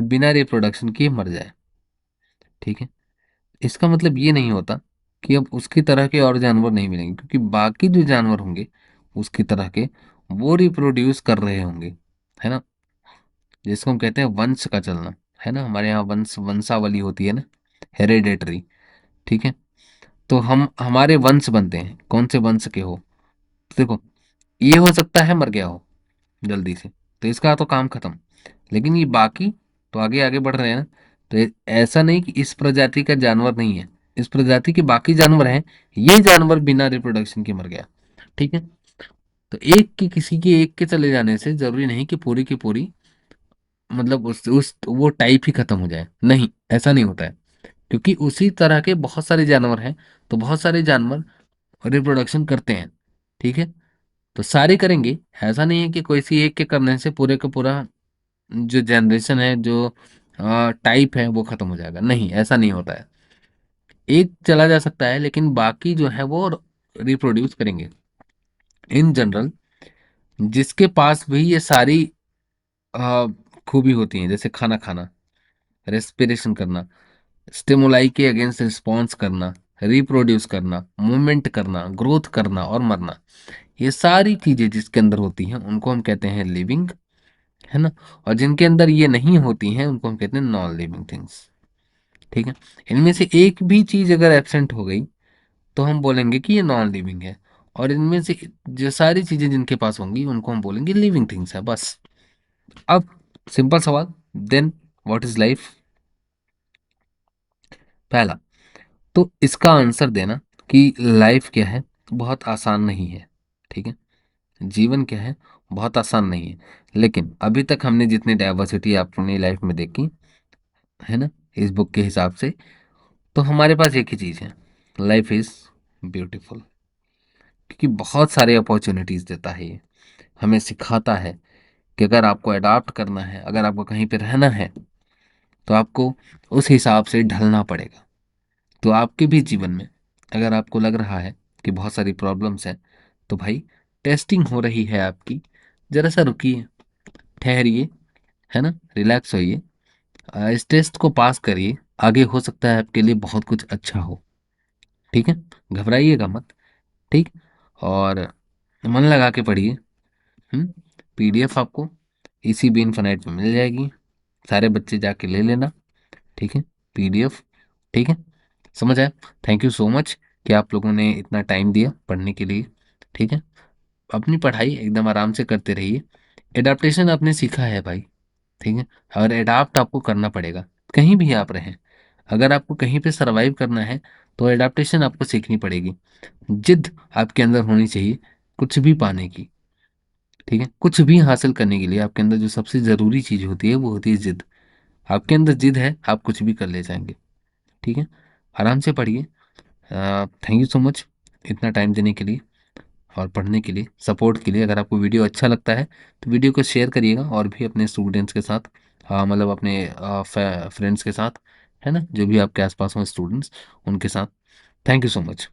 बिना रिप्रोडक्शन किए मर जाए, ठीक है। इसका मतलब ये नहीं होता कि अब उसकी तरह के और जानवर नहीं मिलेंगे, क्योंकि बाकी जो जानवर होंगे उसकी तरह के, वो रिप्रोड्यूस कर रहे होंगे, है ना? जिसको हम कहते हैं वंश का चलना, है ना? हमारे यहाँ वंशावली होती है ना, हेरेडेटरी, ठीक है। तो हम हमारे वंश बनते हैं, कौन से वंश के हो? देखो, ये हो सकता है मर गया हो जल्दी से, तो इसका तो काम खत्म। लेकिन ये बाकी तो आगे आगे बढ़ रहे हैं ना। तो ऐसा नहीं कि इस प्रजाति का जानवर नहीं है, इस प्रजाति के बाकी जानवर हैं, ये जानवर बिना रिप्रोडक्शन के मर गया, ठीक है। तो एक की किसी के एक के चले जाने से जरूरी नहीं कि पूरी की पूरी, मतलब उस वो टाइप ही खत्म हो जाए, नहीं, ऐसा नहीं होता है। क्योंकि उसी तरह के बहुत सारे जानवर हैं, तो बहुत सारे जानवर रिप्रोडक्शन करते हैं, ठीक है। तो सारे करेंगे, ऐसा नहीं है कि कोई सी एक के करने से पूरे का पूरा जो जनरेशन है, जो टाइप है वो खत्म हो जाएगा, नहीं, ऐसा नहीं होता है। एक चला जा सकता है लेकिन बाकी जो है वो रिप्रोड्यूस करेंगे। इन जनरल जिसके पास भी ये सारी अ, खूबी होती हैं, जैसे खाना खाना, रेस्पिरेशन करना, स्टिमुलाई के अगेंस्ट रिस्पॉन्स करना, रिप्रोड्यूस करना, मूवमेंट करना, ग्रोथ करना और मरना, ये सारी चीजें जिसके अंदर होती हैं उनको हम कहते हैं लिविंग, है ना? और जिनके अंदर ये नहीं होती हैं उनको हम कहते हैं नॉन लिविंग थिंग्स, ठीक है। इनमें से एक भी चीज अगर एब्सेंट हो गई तो हम बोलेंगे कि ये नॉन लिविंग है। और इनमें से जो सारी चीजें जिनके पास होंगी उनको हम बोलेंगे लिविंग थिंग्स है, बस। अब सिंपल सवाल, देन व्हाट इज लाइफ? पहला, तो इसका आंसर देना कि लाइफ क्या है, बहुत आसान नहीं है, ठीक है। जीवन क्या है, बहुत आसान नहीं है। लेकिन अभी तक हमने जितनी डाइवर्सिटी अपनी लाइफ में देखी, है ना, इस बुक के हिसाब से, तो हमारे पास एक ही चीज़ है, लाइफ इज ब्यूटीफुल। क्योंकि बहुत सारे अपॉर्चुनिटीज देता है ये, हमें सिखाता है कि अगर आपको अडॉप्ट करना है, अगर आपको कहीं पे रहना है, तो आपको उस हिसाब से ढलना पड़ेगा। तो आपके भी जीवन में अगर आपको लग रहा है कि बहुत सारी प्रॉब्लम्स हैं, तो भाई टेस्टिंग हो रही है आपकी, जरा सा रुकिए, ठहरिए, है ना, रिलैक्स होइए, इस टेस्ट को पास करिए, आगे हो सकता है आपके लिए बहुत कुछ अच्छा हो, ठीक है। घबराइएगा मत, ठीक। और मन लगा के पढ़िए। पीडीएफ आपको इसी भी इन्फिनाइट में मिल जाएगी, सारे बच्चे जाके ले लेना, ठीक है, पीडीएफ, ठीक है। समझ आया? थैंक यू सो मच कि आप लोगों ने इतना टाइम दिया पढ़ने के लिए, ठीक है। अपनी पढ़ाई एकदम आराम से करते रहिए। एडाप्टेशन आपने सीखा है भाई, ठीक है, और एडाप्ट आपको करना पड़ेगा, कहीं भी आप रहें। अगर आपको कहीं पे सरवाइव करना है तो एडाप्टेशन आपको सीखनी पड़ेगी। जिद आपके अंदर होनी चाहिए कुछ भी पाने की, ठीक है। कुछ भी हासिल करने के लिए आपके अंदर जो सबसे ज़रूरी चीज़ होती है वो होती है जिद। आपके अंदर जिद है, आप कुछ भी कर ले जाएंगे, ठीक है। आराम से पढ़िए। थैंक यू सो मच इतना टाइम देने के लिए। और पढ़ने के लिए, सपोर्ट के लिए। अगर आपको वीडियो अच्छा लगता है तो वीडियो को शेयर करिएगा और भी अपने स्टूडेंट्स के साथ, हाँ मतलब अपने फ्रेंड्स के साथ, है ना, जो भी आपके आसपास हो स्टूडेंट्स, उनके साथ। Thank you so much.